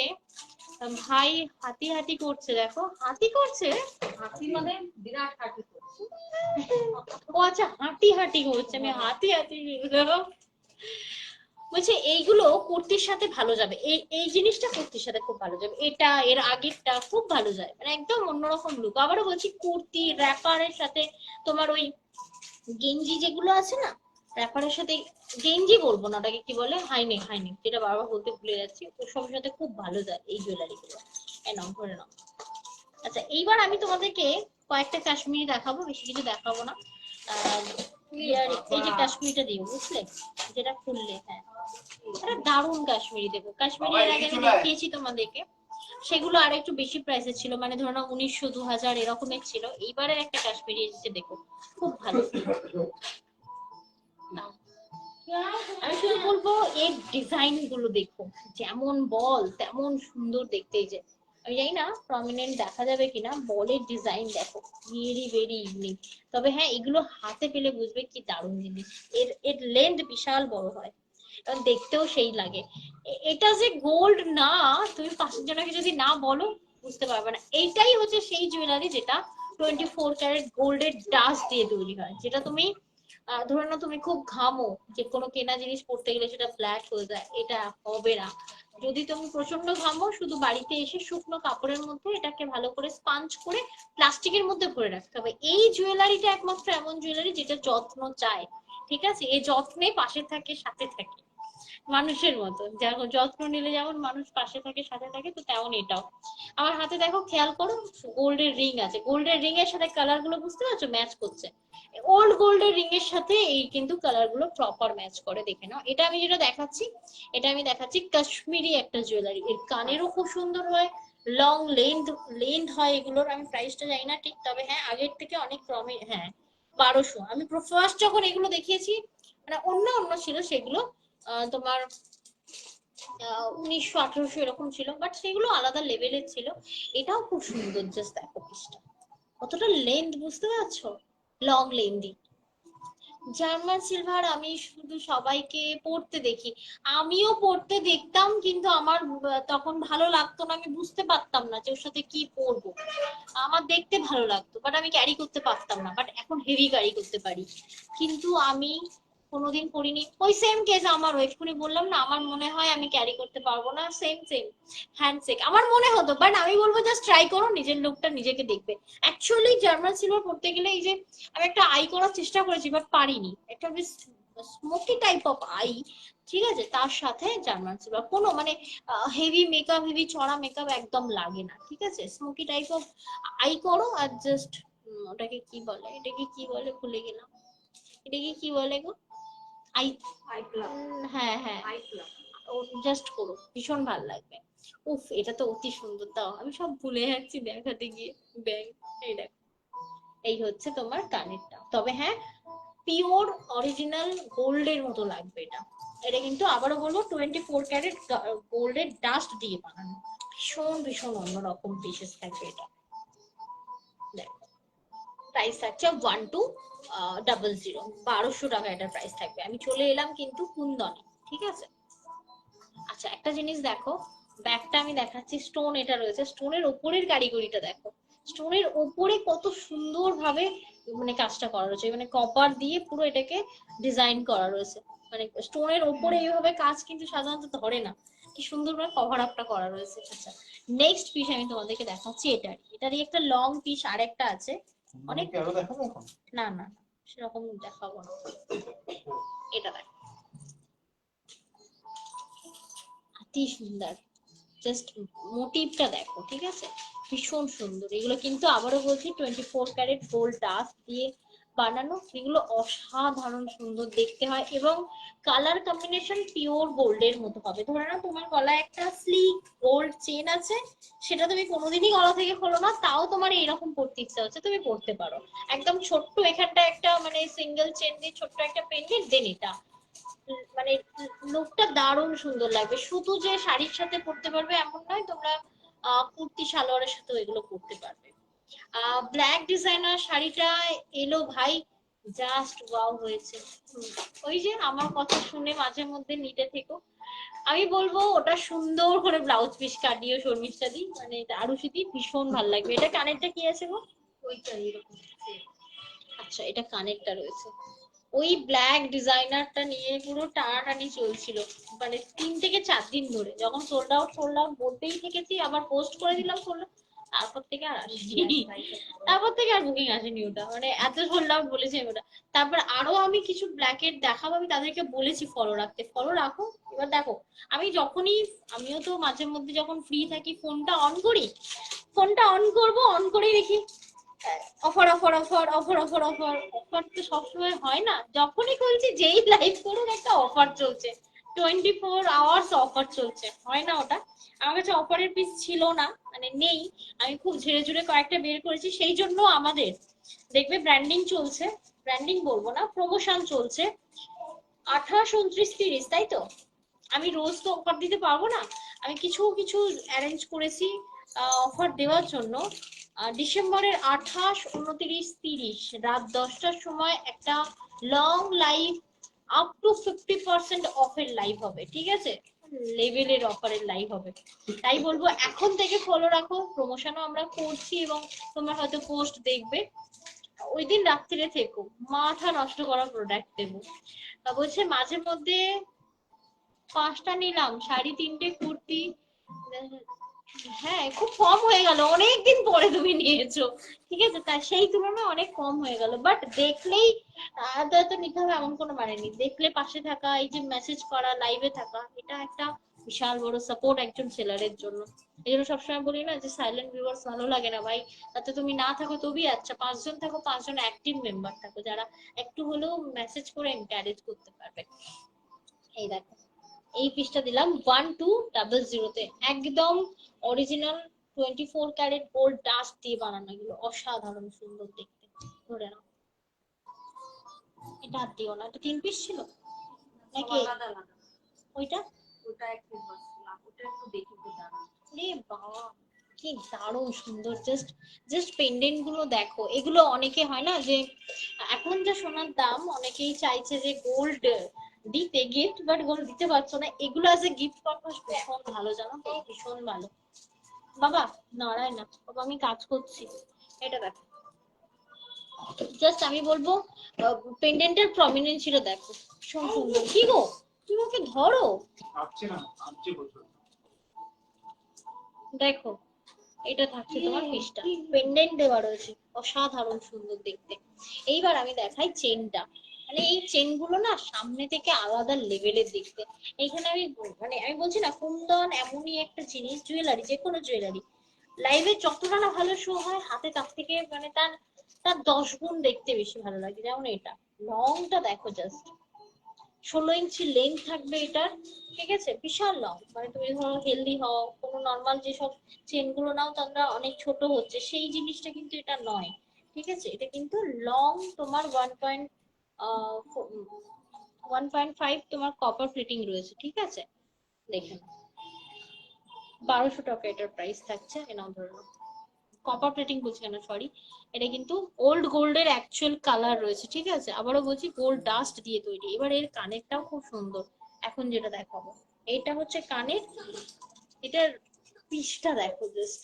ভাই হাতি হাতি করছে, দেখো হাতি করছে, হাতি মানে বিরাট হাতি করছে। ও আচ্ছা হাঁটি হাঁটি করছে, আমি হাতি হাতি বলছে। এইগুলো কুর্তির সাথে ভালো যাবে, এই এই জিনিসটা কুর্তির সাথে খুব ভালো যাবে, এটা এর আগেরটা খুব ভালো যায়, মানে একদম অন্যরকম লুক। আবারও বলছি কুর্তি র্যাপারের সাথে তোমার ওই গেঞ্জি যেগুলো আছে না, র্যাপারের সাথে গেঞ্জি বলবো না, ওটাকে কি বলে, হাইনেক, হাইনেক যেটা বারবার বলতে ভুলে যাচ্ছি, ওর সব সাথে খুব ভালো যায় এই জুয়েলারি গুলো। নাও ধরে নাও। আচ্ছা এইবার আমি তোমাদেরকে কয়েকটা কাশ্মীরি দেখাবো, বেশি কিছু দেখাবো না। এই যে কাশ্মীরিটা দিও, বুঝলে, যেটা খুললে, হ্যাঁ এটা দারুণ কাশ্মীরি দেবো। কাশ্মীরি এর আগে আমি দেখিয়েছি তোমাদেরকে, সেগুলো আর একটু বেশি প্রাইসে ছিল, মানে ধরো 1900-2000 এরকমের ছিল। এইবারের একটা কাশ্মীরি এসেছে, দেখো খুব ভালো। আমি শুধু বলবো এর ডিজাইন গুলো দেখো, যেমন বল তেমন সুন্দর দেখতে। এই যে আমি জানি না প্রমিনেন্ট দেখা যাবে কিনা, বলের ডিজাইন দেখো, ভেরি ভেরি ইউনিক। তবে হ্যাঁ এগুলো হাতে পেলে বুঝবে কি দারুণ জিনিস, এর এর লেন্থ বিশাল বড় হয় এবং দেখতেও সেই লাগে। এটা যে গোল্ড না, তুমি পাশের জনকে যদি না বলো বুঝতে পারবে না। এইটাই হচ্ছে সেই জুয়েলারি যেটা 24 ক্যারেট গোল্ডের ডাস্ট দিয়ে তৈরি হয়, যেটা তুমি ধরে নাও তুমি খুব ঘামো, যে কোনো কেনা জিনিস পড়তে গেলে সেটা ব্ল্যাক হয়ে যায়, এটা হবে না। যদি তুমি প্রচন্ড ঘামো, শুধু বাড়িতে এসে শুকনো কাপড়ের মধ্যে এটাকে ভালো করে স্পাঞ্জ করে প্লাস্টিকের মধ্যে ভরে রাখতে হবে। এই জুয়েলারিটা একমাত্র এমন জুয়েলারি যেটা যত্ন চায়, ঠিক আছে, এই যত্নে পাশে থাকে, সাথে থাকে, মানুষের মতো। যেমন যত্ন নিলে যেমন মানুষ পাশে থাকে, সাথে থাকে, তো তেমন এটাও। আমার হাতে দেখো, খেয়াল করো, গোল্ডের রিং আছে, গোল্ডের রিং এর সাথে কালার গুলো বুঝতে পারছো ম্যাচ করছে, ওল্ড গোল্ডের রিং এর সাথে এই কিন্তু কালার গুলো প্রপার ম্যাচ করে, দেখে নাও। এটা আমি যেটা দেখাচ্ছি, এটা আমি দেখাচ্ছি কাশ্মীরি একটা জুয়েলারি, এর কানেরও খুব সুন্দর হয়, লং লেন্থ হয় এগুলোর। আমি প্রাইসটা জানি না ঠিক, তবে হ্যাঁ আগের থেকে অনেক কমে। হ্যাঁ 1200। আমি ফার্স্ট যখন এগুলো দেখিয়েছি মানে অন্য অন্য ছিল সেগুলো তোমার 1900 1800 এরকম ছিল, বাট সেগুলো আলাদা লেভেলের ছিল। এটাও খুব সুন্দর, জাস্ট দেখো পিসটা কতটা লেন্থ, বুঝতে পারছো? লং লেন্থি জার্মান সিলভার আমি শুধু সবাইকে পড়তে দেখি, আমিও পড়তে দেখতাম, কিন্তু আমার তখন ভালো লাগতো না, আমি বুঝতে পারতাম না যে ওর সাথে কি পরবো। আমার দেখতে ভালো লাগতো বাট আমি ক্যারি করতে পারতাম না, বাট এখন হেভি ক্যারি করতে পারি। কিন্তু আমি কোনোদিন পরিনি। ওই সেম কেস আমারও, এক্ষুনি বললাম না আমার মনে হয় আমি ক্যারি করতে পারবো না, সেম সেম হ্যান্ডশেক আমার মনে হতো, বাট আমি বলবো জাস্ট ট্রাই করো, নিজের লুকটা নিজেকে দেখবে। অ্যাকচুয়ালি জার্মান সিলভার পড়তে গেলে এই যে আমি একটা আই করার চেষ্টা করেছি বাট পারিনি, একটা বেশ স্মোকি টাইপ অফ আই, ঠিক আছে, তার সাথে জার্মান সিলভার কোনো মানে হেভি মেকআপ, হেভি চড়া মেকআপ একদম লাগে না, ঠিক আছে, স্মোকি টাইপ অফ আই করো আর জাস্ট ওটাকে কি বলে, এটাকে কি বলে ভুলে গেলাম, এটাকে কি বলে গো, আই, আই ক্লাব, হ্যাঁ হ্যাঁ, আই ক্লাব। ও জাস্ট করো, ভীষণ ভালো লাগবে। উফ এটা তো অতি সুন্দর, দাও আমি সব ভুলে যাচ্ছি দেখাতে গিয়ে। ব্যাং, এই দেখো, এই হচ্ছে তোমার কানেরটা, তবে হ্যাঁ পিওর অরিজিনাল গোল্ডের মতো লাগবে এটা। এটা কিন্তু আবারও বলবো 24 ক্যারেট গোল্ডের ডাস্ট দিয়ে বানানো, ভীষণ ভীষণ অন্যরকম পিসেস থাকবে এটা। দেখো প্রাইস থাকছে 1200, 1200 টাকা এটার প্রাইস থাকবে। আমি চলে এলাম কিন্তু কুন্দনে, ঠিক আছে। আচ্ছা একটা জিনিস দেখো, ব্যাগটা আমি দেখাচ্ছি, স্টোন এটা রয়েছে, স্টোনের ওপরের কারিগরিটা দেখো, স্টোনের ওপরে কত সুন্দর ভাবে মানে কাজটা করা রয়েছে, মানে কপার দিয়ে পুরো এটাকে ডিজাইন করা রয়েছে, মানে স্টোনের ওপরে এইভাবে কাজ কিন্তু সাধারণত ধরে না, কি সুন্দর ভাবে কভার আপটা করা রয়েছে। আচ্ছা নেক্সট পিস আমি তোমাদেরকে দেখাচ্ছি, এটারই একটা লং পিস আরেকটা আছে, অনেক আরো দেখাবো এখন? না না না, সেরকম দেখাবো না, এটা দেখো কি সুন্দর, জাস্ট মোটিভটা দেখো, ঠিক আছে, ভীষণ সুন্দর। এগুলো কিন্তু আবারও বলছি 24 ক্যারেট গোল্ড ডাস্ট দিয়ে বানানো, এগুলো অসাধারণ সুন্দর দেখতে হয়, এবং কালার কম্বিনেশন পিওর গোল্ডের মতো হবে। ধরে নাও তোমার গলায় একটা স্লিক গোল্ড চেন আছে, সেটা তুমি কোনোদিনই গলা থেকে খোলো না, তাও তোমার এইরকম পড়তে ইচ্ছা হচ্ছে, তুমি পড়তে পারো। একদম ছোট্ট এখানটা একটা মানে সিঙ্গেল চেন দিয়ে ছোট্ট একটা পেন্ডেন্ট, দেন এটা মানে লুকটা দারুণ সুন্দর লাগবে। শুধু যে শাড়ির সাথে পরতে পারবে এমন নয়, তোমরা কুর্তি সালোয়ারের সাথে এগুলো পরতে পারবে। ব্ল্যাক ডিজাইনার শাড়িটা এলো ভাই, জাস্ট ওয়াও হয়েছে। ওই যে আমার কথা শুনে মাঝে মধ্যে নিতে থেকো, আমি বলবো ওটা সুন্দর করে ব্লাউজ পিস কাটিয়ে শর্মিষ্ঠা দি মানে আরুষি দি, ভীষণ ভালো লাগবে। এটা কানেরটা কি আছে গো? ওইটা এরকম। আচ্ছা এটা কানেরটা রয়েছে, ওই ব্ল্যাক ডিজাইনারটা নিয়ে পুরো টানাটানি চলছিল মানে 3 থেকে 4 দিন ধরে, যখন সোল্ড আউট বলতেই থেকেছি, আবার পোস্ট করে দিলাম সোল্ড, তারপর থেকে আর আসেনি, তারপর থেকে আর বুকিং আসেনি ওটা, মানে এত সোল্ড আউট বলেছে ওটা। তারপর আরো আমি কিছু ব্ল্যাকের দেখাবো, আমি তাদেরকে বলেছি ফলো রাখতে, ফলো রাখো। এবার দেখো আমি যখনই, আমিও তো মাঝে মধ্যে যখন ফ্রি থাকি ফোনটা অন করি, ফোনটা অন করব, অন করেই দেখি offer offer offer offer offer offer offer তো সবসময় হয় না, যখনই খুলছি যেই লাইভ করুন একটা অফার চলছে, 24 আওয়ার্স অফার চলছে, হয় না ওটা। আমার কাছে অফারের পিস ছিল না, মানে নেই, আমি খুব ঝেড়ে ঝুড়ে কয়েকটা বের করেছি, সেই জন্য আমাদের দেখবে ব্র্যান্ডিং চলছে, ব্র্যান্ডিং বলবো না, প্রমোশন চলছে 28 29 30, তাই তো। আমি রোজ তো অফার দিতে পারবো না, আমি কিছু কিছু অ্যারেঞ্জ করেছি অফার দেওয়ার জন্য। ডিসেম্বরের 28 29 30 রাত 10টার সময় একটা লং লাইভ আপ টু 50% অফের লাইভ হবে, ঠিক আছে, লেভেলের অফারের লাইভ হবে। তাই বলবো এখন থেকে ফলো রাখো, প্রমোশনও আমরা করছি এবং তোমরা হয়তো পোস্ট দেখবে, ওই দিন রাত্রিরে থেকো, মাথা নষ্ট করা প্রোডাক্ট দেবো। বলছে মাঝে মধ্যে 5টা নিলাম শাড়ি, 3টে কুর্তি, হ্যাঁ খুব কম হয়ে গেল, অনেকদিন পরে তুমি নিয়েছো, ঠিক আছে, তা সেই তুলনায় অনেক কম হয়ে গেল, বাট দেখলেই এত নিতে হবে এমন কোনো মানে নেই, দেখলে পাশে থাকা, এই যে মেসেজ করা, লাইভে থাকা, এটা একটা বিশাল বড় সাপোর্ট একজন সেলারের জন্য। এই জন্য সবসময় বলি না যে সাইলেন্ট ভিউয়ার্স ভালো লাগে না ভাই, তাতে তুমি না থাকো তবেই, আচ্ছা 5 জন থাকো, 5 জন অ্যাক্টিভ মেম্বার থাকো, যারা একটু হলেও মেসেজ করে এনকারেজ করতে পারবে। এই দেখো এই পিসটা দিলাম 1200 তে, একদম অরিজিনাল 24 ক্যারেট গোল্ড ডাস্ট দিয়ে বানানো, এগুলো অসাধারণ সুন্দর দেখতে। ধরে নাও, এটা হাত দিও না, এটা 3 পিস ছিল নাকি? আলাদা আলাদা। ওইটা ওটা এক পিস বসছিলাম, ওটা একটু দেখি তো দাম। রে বাবা, কি দারুণ সুন্দর। জাস্ট জাস্ট পেন্ডেন্ট গুলো দেখো। এগুলো অনেকে হয় না যে এখন যা সোনার দাম, অনেকেই চাইছে যে গোল্ড দিতে গিফট, বাট গোল্ড দিতে পারছো না। এগুলো অ্যাজ এ গিফট পারপাস ভীষণ ভালো, জানো তো, ভীষণ ভালো। বাবা নাড়ায় না বাবা, আমি কাজ করছি। এটা দেখো, জাস্ট আমি বলবো পেন্ডেন্টের প্রমিনেন্স ছিল দেখো, ভীষণ সুন্দর। কি গো, তুমি ওকে ধরো, আসছে না, আসছে বছর। দেখো এটা থাকছে তোমার পিসটা, পেন্ডেন্ট দেওয়া রয়েছে, অসাধারণ সুন্দর দেখতে। এইবার আমি দেখাই চেনটা। মানে এই চেন গুলো না সামনে থেকে আলাদা লেভেলের দেখতে। এইখানে আমি মানে আমি বলছি না, কুন্দন এমনই একটা জিনিস, জুয়েলারি, যে কোনো জুয়েলারি লাইভে যতটা না ভালো শো হয়, হাতে তার থেকে মানে তার তার 10 গুণ দেখতে বেশি ভালো লাগে। যেমন এটা লংটা দেখো, জাস্ট 16 ইঞ্চি লেন্থ থাকবে এটার, ঠিক আছে, বিশাল লং। মানে তুমি ধরো হেলদি হও, কোনো নর্মাল যেসব চেন গুলো নাও তোমরা অনেক ছোট হচ্ছে, সেই জিনিসটা কিন্তু এটা নয়, ঠিক আছে। এটা কিন্তু লং, তোমার 1.5 তোমার কপার প্লেটিং রয়েছে, ঠিক আছে। দেখে নাও, 1200 টাকা এটার প্রাইস থাকছে। এনাও ধরে নাও, কপার প্লেটিং বলছি কেন, সরি, এটা কিন্তু ওল্ড গোল্ডের অ্যাকচুয়াল কালার রয়েছে, ঠিক আছে। আবারও বলছি, গোল্ড ডাস্ট দিয়ে তৈরি। এবার এর কানেরটাও খুব সুন্দর, এখন যেটা দেখাবো এটা হচ্ছে কানের। এটার পিসটা দেখো, জাস্ট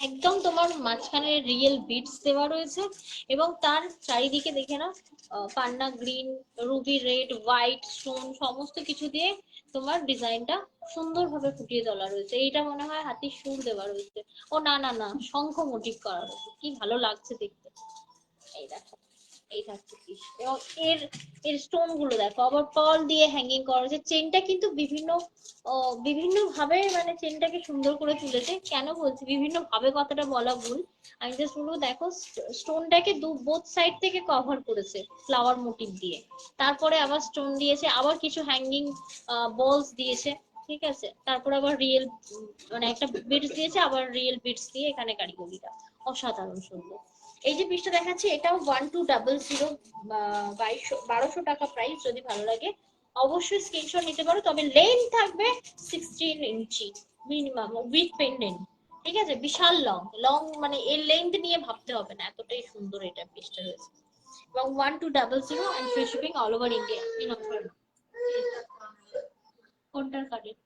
একদম তোমার মাঝখানে রিয়েল বিটস দেওয়া রয়েছে, এবং তার চারিদিকে দেখে নাও পান্না green, ruby red, white stone সমস্ত কিছু দিয়ে তোমার ডিজাইনটা সুন্দরভাবে ফুটিয়ে তোলা রয়েছে। এইটা মনে হয় হাতির সুর দেওয়া রয়েছে। ও না না না, শঙ্খ মোটিভ করা রয়েছে, কি ভালো লাগছে দেখতে। এই দেখো, এই থাকছে পিস, এবং এর এর স্টোন গুলো দেখো, আবার পার্ল দিয়ে হ্যাঙ্গিং করা হয়েছে। চেনটা কিন্তু বিভিন্ন ভাবে মানে চেনটাকে সুন্দর করে তুলেছে। কেন বলছি বিভিন্ন ভাবে, কথাটা বলা ভুল, আমি জাস্ট বলবো দেখো, স্টোনটাকে বোথ সাইড থেকে কভার করেছে ফ্লাওয়ার মোটিভ দিয়ে, তারপরে আবার স্টোন দিয়েছে, আবার কিছু হ্যাঙ্গিং বলস দিয়েছে, ঠিক আছে। তারপর আবার রিয়েল মানে একটা বিটস দিয়েছে, আবার রিয়েল বিটস দিয়ে এখানে কারিগরিটা অসাধারণ সুন্দর। এই যে পিসটা দেখাচ্ছি, এটাও 1200, 1200 টাকা প্রাইস। যদি ভালো লাগে অবশ্যই স্ক্রিনশট নিতে পারো, তবে লেন্থ থাকবে 16 ইঞ্চি মিনিমাম উইথ পেন্ডেন্ট, ঠিক আছে। বিশাল লং লং, মানে এর লেন্থ নিয়ে ভাবতে হবে না, এতটাই সুন্দর এটা পিসটা রয়েছে। এবং 1200 and free shipping all over India. এই নম্বর কোনটার কার্ডের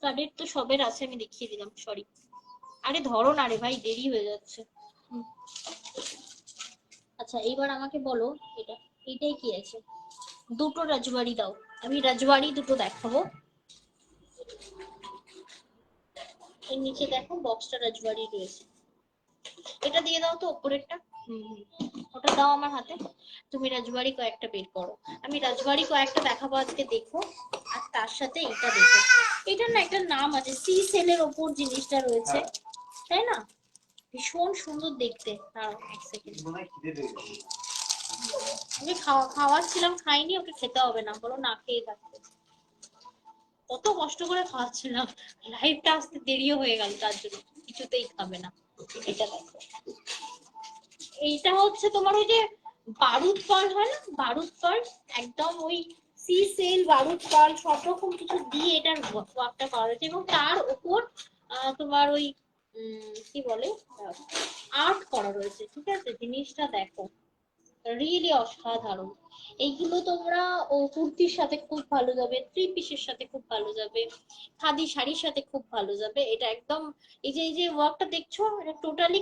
কার্ডের তো সবের আছে, আমি দেখিয়ে দিলাম, সরি। আরে ধরো না রে ভাই, দেরি হয়ে যাচ্ছে। আচ্ছা এইবার আমাকে বলো, এটা এইটাই কি আছে, দুটো রাজবাড়ি দাও। আমি রাজবাড়ি দুটো দেখাবো। এর নিচে দেখো বক্সটা রাজবাড়ি রয়েছে, এটা দিয়ে দাও তো উপরেরটা। ওটা দাও আমার হাতে। তুমি রাজবাড়ি কয়েকটা বের করো, আমি রাজবাড়ি কয়েকটা দেখাবো আজকে, দেখো। আর তার সাথে এটা দেখো, এটার না একটা নাম আছে, সি সেলের ওপর জিনিসটা রয়েছে, তাই না? ভীষণ সুন্দর দেখতে। দাঁড়াও এক সেকেন্ড, আমি খাওয়াচ্ছিলাম, খাইনি, ওকে খেতে হবে না, বলো না খেয়ে থাকতে। কত কষ্ট করে খাওয়াচ্ছিলাম, লাইভটা আসতে দেরিও হয়ে গেল, তার জন্য কিছুতেই খাবে না। এটা দেখো, এইটা হচ্ছে তোমার ওই যে বারুদ পাল হয় না, বারুদ পাল, একদম ওই সি সেল বারুদ পাল সব রকম কিছু দিয়ে এটার ওয়ার্কটা করা হয়েছে, এবং তার উপর তোমার ওই কি বলে আর্ট করা রয়েছে, ঠিক আছে। জিনিসটা দেখো, রিয়েলি অসাধারণ। এইগুলো তোমরা কুর্তির সাথে খুব ভালো যাবে, থ্রি পিসের সাথে খুব ভালো যাবে, খাদি শাড়ির সাথে খুব ভালো যাবে। এটা একদম এই যে ওয়ার্কটা দেখছো, এটা টোটালি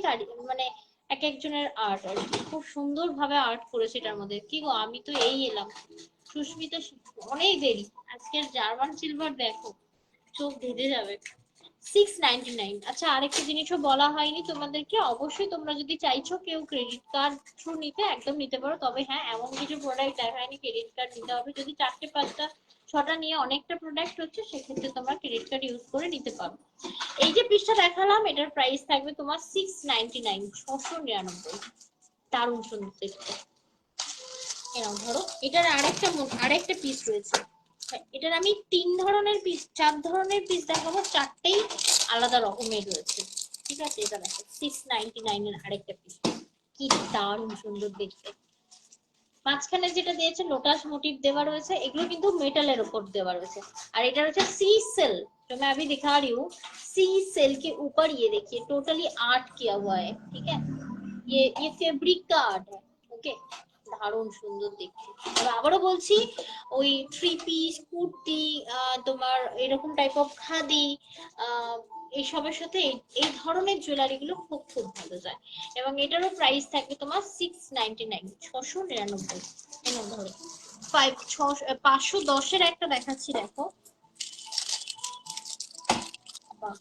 মানে এক একজনের আর্ট আর কি, খুব সুন্দর ভাবে আর্ট করেছে এটার মধ্যে। কি গো, আমি তো এই এলাম, সুস্মিতা অনেক দেরি। আজকের জার্মান সিলভার দেখো, চোখ ভেজে যাবে। 699। আচ্ছা আরেকটা জিনিসও বলা হয়নি তোমাদেরকে, অবশ্যই তোমরা যদি চাইছো কেউ ক্রেডিট কার্ড থ্রু নিতে, একদম নিতে পারো, তবে হ্যাঁ এমন কিছু প্রোডাক্ট দেখায়নি ক্রেডিট কার্ড নিতে হবে। যদি 4টে 5টা 6টা নিয়ে অনেকটা প্রোডাক্ট হচ্ছে, সেক্ষেত্রে তোমরা ক্রেডিট কার্ড ইউজ করে নিতে পারো। এই যে পিসটা দেখালাম, এটার প্রাইস থাকবে তোমার 699, 699। দারুণ সুন্দর দেখতে। এরকম ধরো, এটার আরেকটা পিস রয়েছে, এটার আমি 3 ধরনের পিস 4 ধরনের পিস দেখাবো, 4টেই আলাদা রকমের রয়েছে। ঠিক আছে, এটা দেখো 699 এর আরেকটা পিস, কি দারুণ সুন্দর দেখতে। মাঝখানে যেটা দিয়েছে লোটাস মোটিভ দেওয়া রয়েছে, এগুলো কিন্তু মেটালের উপর দেওয়া রয়েছে। আর এটা হচ্ছে सी सेल, जो मैं अभी दिखा रही हूँ, सी सेल के ऊपर ये देखिए टोटली आर्ट किया हुआ है। ठीक है, ये फैब्रिक का आर्ट है। ओके, দারুণ সুন্দর দেখতে। তবে আবারও বলছি, ওই থ্রি পিস কুর্তি তোমার এরকম টাইপ অফ খাদি এইসবের সাথে এই ধরনের জুয়েলারি গুলো খুব খুব ভালো যায়। এবং এটারও প্রাইস থাকবে তোমার 699, 699। এরকম ধরো 510 এর একটা দেখাচ্ছি, দেখো বাহ,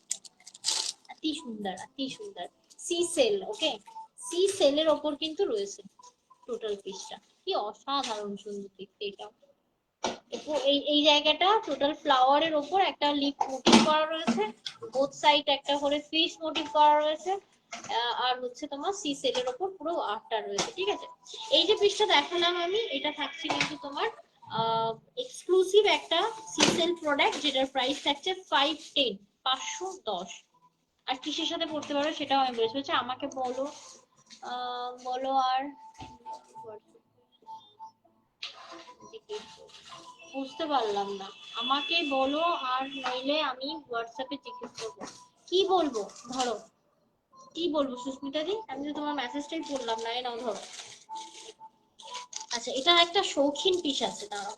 অতি সুন্দর অতি সুন্দর। সি সেল, ওকে, সি সেলের ওপর কিন্তু রয়েছে টোটাল পিসটা, কি অসাধারণ সুন্দর দেখতে এটা। এই এই জায়গাটা টোটাল ফ্লাওয়ারের ওপর একটা লিফ মোটিভ করা রয়েছে, বোথ সাইড একটা করে ফিশ মোটিভ করা রয়েছে, আর হচ্ছে তোমার সি সেলের ওপর পুরো আর্টটা রয়েছে। ঠিক আছে, এই যে পিসটা দেখালাম আমি, এটা থাকছে কিন্তু তোমার এক্সক্লুসিভ একটা সি সেল প্রোডাক্ট, যেটার প্রাইস থাকছে 510, 510। আর কিসের সাথে পড়তে পারো সেটাও আমি বলেছি। হচ্ছে আমাকে বলো বলো আর বুঝতে পারলাম না, আমাকে বলো আর নইলে আমি হোয়াটসঅ্যাপে জিজ্ঞেস করবো। কি বলবো ধরো, কি বলবো সুস্মিতা দি, আমি তো তোমার মেসেজটাই পড়লাম না। এই নাও ধরো। আচ্ছা, এটা একটা শৌখিন পিস আছে, দাঁড়াও,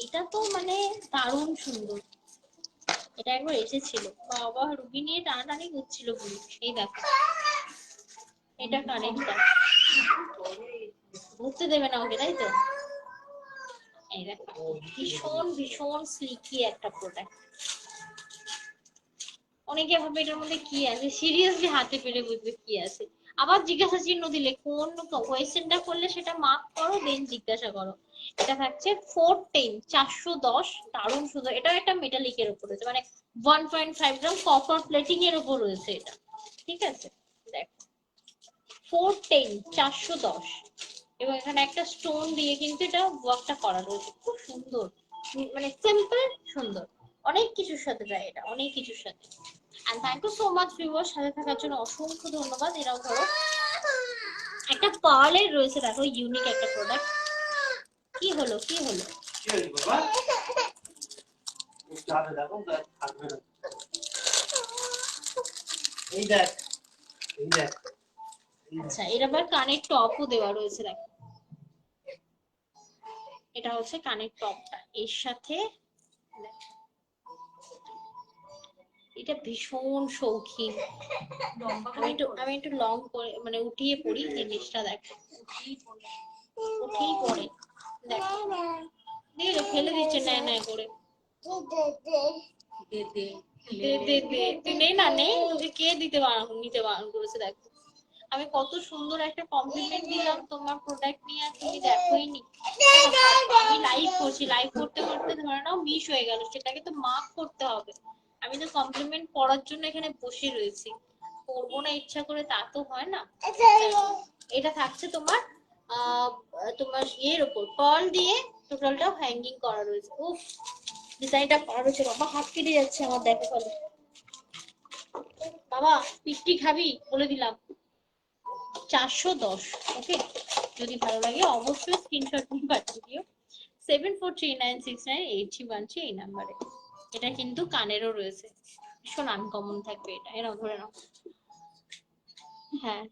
এটা তো মানে দারুণ সুন্দর। এটা একবার এসেছিল, বাবা রুবি নিয়ে টানাটানি করছিল পুরো। এই দেখো, এটা কানেক্টটা ঘুরতে দেবে না ওকে, তাই তো? এই দেখো, ভীষণ ভীষণ স্লিকি একটা প্রোডাক্ট। অনেকে ভাবে এটার মধ্যে কি আছে, সিরিয়াসলি হাতে পেলে বুঝবে কি আছে। আবার জিজ্ঞাসা চিহ্ন দিলে, কোন কোয়েশ্চেনটা করলে সেটা মার্ক করো, দেন জিজ্ঞাসা করো। এটা থাকছে 410, 410, দারুণ সুন্দর। এটা একটা মেটালিকের উপর রয়েছে, মানে 1.5 গ্রাম কপার প্লেটিং এর উপর রয়েছে এটা। ঠিক আছে, দেখো 410, 410, এবং এখানে একটা স্টোন দিয়ে কিন্তু এটা ওয়ার্কটা করা রয়েছে, খুব সুন্দর, মানে সিম্পল সুন্দর। অনেক কিছুর সাথে যায় এটা, অনেক কিছুর সাথে। And thank you so much viewer, সাথে থাকার জন্য অসংখ্য ধন্যবাদ। এরাও ধরো একটা পার্লের রয়েছে, দেখো ইউনিক একটা প্রোডাক্ট। কি হলো কি হলো? আচ্ছা, এর আবার কানের টপও দেওয়া রয়েছে, দেখো এটা হচ্ছে কানের টপটা এর সাথে। এটা ভীষণ শৌখিন। আমি একটু লং করে মানে উঠিয়ে পড়ি জিনিসটা, দেখো উঠিয়ে পড়ে, দেখো দিয়ে ফেলে দিচ্ছে নেয় নেয় করে। দে দে দে দে, তুই নেই না, নেই, তোকে কে নিতে বারণ করেছে? দেখো আমি কত সুন্দর একটা কমপ্লিমেন্ট দিলাম তোমার প্রোডাক্ট নিয়ে, আর তুমি দেখোই নি। আমি লাইভ করছি, লাইভ করতে করতে ধরে নাও মিস হয়ে গেল, সেটাকে তো মার্ক করতে হবে। আমি তো কমপ্লিমেন্ট করার জন্য এখানে বসে রয়েছি, করবো না ইচ্ছা করে তা তো হয় না। এটা থাকছে তোমার তোমার ইয়ের উপর পার্ল দিয়ে টোটালটা হ্যাঙ্গিং করা রয়েছে। উফ, ডিজাইনটা করা রয়েছে, বাবা হাত কেটে যাচ্ছে আমার, দেখো ফলে বাবা পিষ্টি খাবি বলে দিলাম। 410, ওকে, যদি ভালো লাগে অবশ্যই স্ক্রিনশট নিয়ে পাঠিয়ে দিও 7439698313 এই নাম্বারে। এটা কিন্তু কানেরও রয়েছে, ভীষণ আনকমন থাকবে এটা। এরাও ধরে নাও। হ্যাঁ,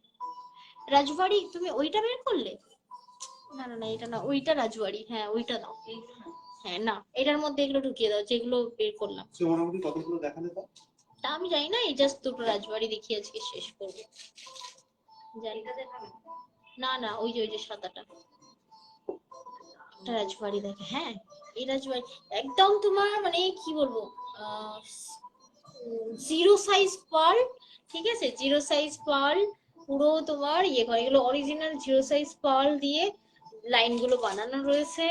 রাজবাড়ি তুমি ওইটা বের করলে? না না না, এটা না, ওইটা রাজবাড়ি, হ্যাঁ ওইটা দাও। হ্যাঁ না, এটার মধ্যে এগুলো ঢুকিয়ে দাও যেগুলো বের করলাম। মোটামুটি কতগুলো দেখালে তো? তা আমি জানি না, এই জাস্ট দুটো রাজবাড়ি দেখিয়ে আজকে শেষ করবো। জানি না না, ওই যে সাদাটা রাজবাড়ি দেখে। হ্যাঁ, এই রাজবাড়ি একদম তোমার মানে কি বলবো, জিরো সাইজ পার্ল। ঠিক আছে, জিরো সাইজ পার্ল পুরো তোমার ইয়ে করে, এগুলো অরিজিনাল জিরো সাইজ পার্ল দিয়ে লাইন গুলো বানানো রয়েছে,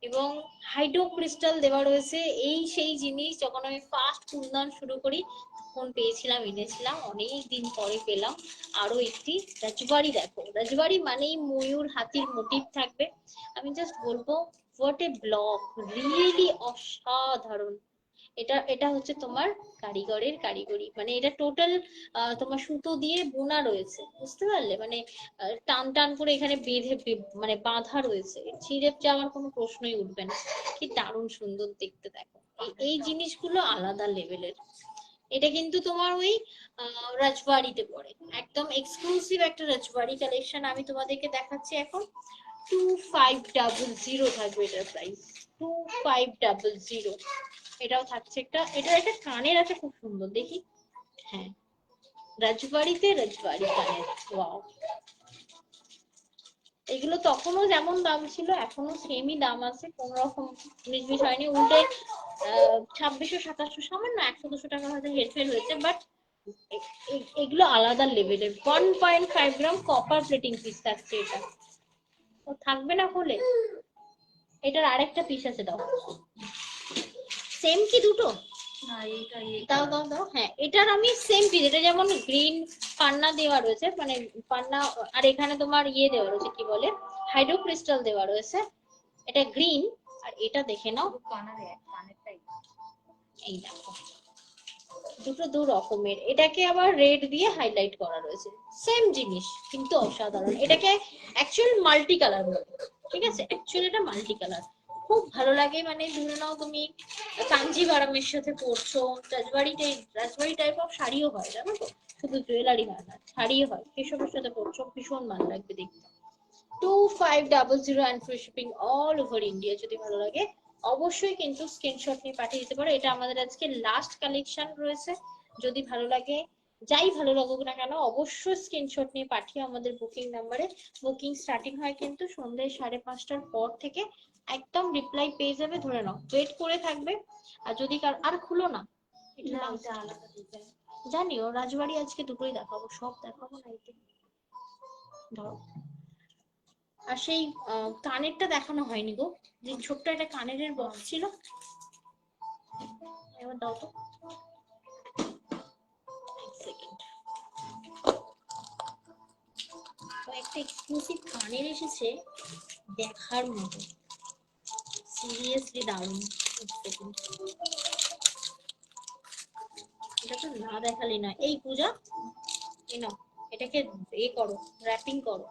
এবং হাইড্রো ক্রিস্টাল দেওয়া রয়েছে। এই সেই জিনিস যখন আমি ফার্স্ট কুন্দান শুরু করি তখন পেয়েছিলাম, এনেছিলাম, অনেক দিন পরে পেলাম আরো একটি রাজবাড়ি। দেখো রাজবাড়ি মানেই ময়ূর হাতির মোটিভ থাকবে। আমি জাস্ট বলবো হোয়াট এ ব্লক, রিয়েলি অসাধারণ। এটা হচ্ছে তোমার কারিগরের কারিগরি, মানে এটা টোটাল তোমার সুতো দিয়ে বোনা রয়েছে, বুঝতে পারলে? মানে টান টান করে এখানে মানে বাঁধা রয়েছে, ছিঁড়ে যাওয়ার কোনো প্রশ্নই উঠবে না। কি দারুণ সুন্দর দেখতে, দেখো এই জিনিসগুলো আলাদা লেভেলের। এটা কিন্তু তোমার ওই রাজবাড়িতে পড়ে, একদম এক্সক্লুসিভ একটা রাজবাড়ি কালেকশন আমি তোমাদেরকে দেখাচ্ছি এখন। 2500 থাকবে এটার প্রাইস, 2500। এটাও থাকছে একটা, এটার একটা কানের আছে খুব সুন্দর, দেখি। হ্যাঁ, রাজবাড়ি কানের, ওয়াও। এগুলো তখনও যেমন দাম ছিল এখনো সেমই দাম আছে, কোন রকম উনিশ হয়নি, উল্টে 2600 2700 সামান্য 100 200 টাকা হয়তো হেরফের হয়েছে, বাট এগুলো আলাদা লেভেলের। 1.5 গ্রাম কপার প্লেটিং পিস থাকছে এটা, তো থাকবে না খোলে। এটার আরেকটা পিস আছে, দাও। সেম কি দুটো? দাও দাও দাও। হ্যাঁ, এটার আমি সেম পিস, এটা যেমন গ্রিন পান্না দেওয়া রয়েছে, মানে পান্না, আর এখানে তোমার ইয়ে দেওয়া রয়েছে, কি বলে, হাইড্রো ক্রিস্টাল দেওয়া রয়েছে। এটা গ্রিন, আর এটা দেখে নাও, এই দেখো দুটো দু রকমের। এটাকে আবার রেড দিয়ে হাইলাইট করা রয়েছে, সেম জিনিস কিন্তু অসাধারণ। এটাকে অ্যাকচুয়াল মাল্টি কালার বলে, ঠিক আছে? অ্যাকচুয়ালি এটা মাল্টি কালার, খুব ভালো লাগে। মানে ধরে নাও তুমি কাঞ্জিভারামের সাথে পরছো, রাজবাড়ি টাইপ অফ শাড়িও হয়, জানো তো, শুধু জুয়েলারি হয় না, শাড়িও হয়, সেসবের সাথে পরছো, ভীষণ ভালো লাগবে দেখতে। 2500 and free shipping all over India. যদি ভালো লাগে অবশ্যই কিন্তু স্ক্রিনশট নিয়ে পাঠিয়ে দিতে পারো। এটা আমাদের আজকে লাস্ট কালেকশন রয়েছে। যদি ভালো লাগে, যাই ভালো লাগুক না কেন, অবশ্যই স্ক্রিনশট নিয়ে পাঠিয়ে আমাদের বুকিং নাম্বারে। বুকিং স্টার্টিং হয় কিন্তু সন্ধ্যে 5:30টার পর থেকে, একদম রিপ্লাই পেয়ে যাবে, ধরে নাও ওয়েট করে থাকবে। আর যদি আর খুলো না, জানিও রাজবাড়ি আজকে দুটোই দেখাবো, সব দেখাবো না, এই ধরো। আর সেই কানেরটা দেখানো হয়নি গো, যে ছোট্ট একটা কানের বক্স ছিল, এবার দাও তো, এক সেকেন্ড। তো একটা এক্সক্লুসিভ কানের এসেছে, দেখার মতো, সিরিয়াসলি দারুণ। এক সেকেন্ড, এটা তো না দেখালে না। এই পূজা, এই নাও, এটাকে করো, র্যাপিং করো।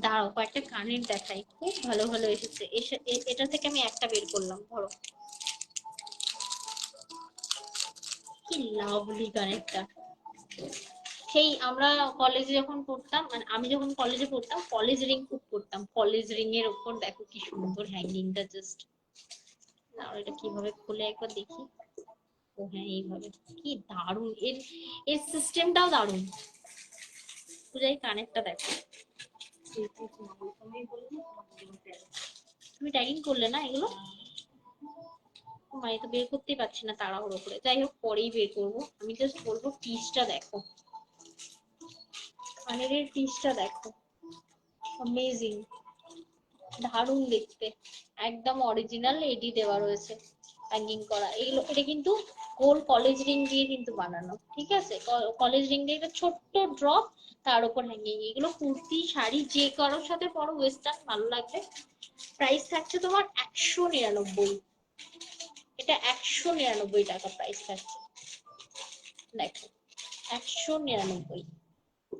দাঁড়াও কয়েকটা কানের দেখাই, খুব ভালো ভালো এসেছে। এটা থেকে আমি একটা বের করলাম, ধরো, কি লাভলি কানেরটা। সেই আমরা কলেজে যখন পড়তাম, মানে আমি যখন কলেজে পড়তাম, কলেজ রিং খুব করতাম, কলেজ রিং এর উপর দেখো কি সুন্দর হ্যাঙ্গিংটা, জাস্ট। আর এটা কিভাবে খুলে একবার দেখি। ও হ্যাঁ, এইভাবে, কি দারুণ, এর সিস্টেমটাও দারুণ। পূজাই কানেরটা দেখো, তুমি ট্যাগিং করলে না এগুলো? মানে তো বের করতেই পারছি না তাড়াহুড়ো করে, যাই হোক পরেই বের করবো। আমি জাস্ট বলবো পিসটা দেখো, কানের পিসটা দেখো, অ্যামেজিং, দারুণ দেখতে, একদম অরিজিনাল এডি দেওয়া রয়েছে, হ্যাঙ্গিং করা। এটা কিন্তু গোল কলেজ রিং দিয়ে কিন্তু বানানো, ঠিক আছে? কলেজ রিং দিয়ে একটা ছোট্ট ড্রপ, তার উপর হ্যাঙ্গিং। এগুলো কুর্তি শাড়ি যে কারোর সাথে পরো, ওয়েস্টার্ন ভালো লাগবে। প্রাইস থাকছে তোমার 199, এটা 199 টাকা প্রাইস থাকছে, দেখো 199।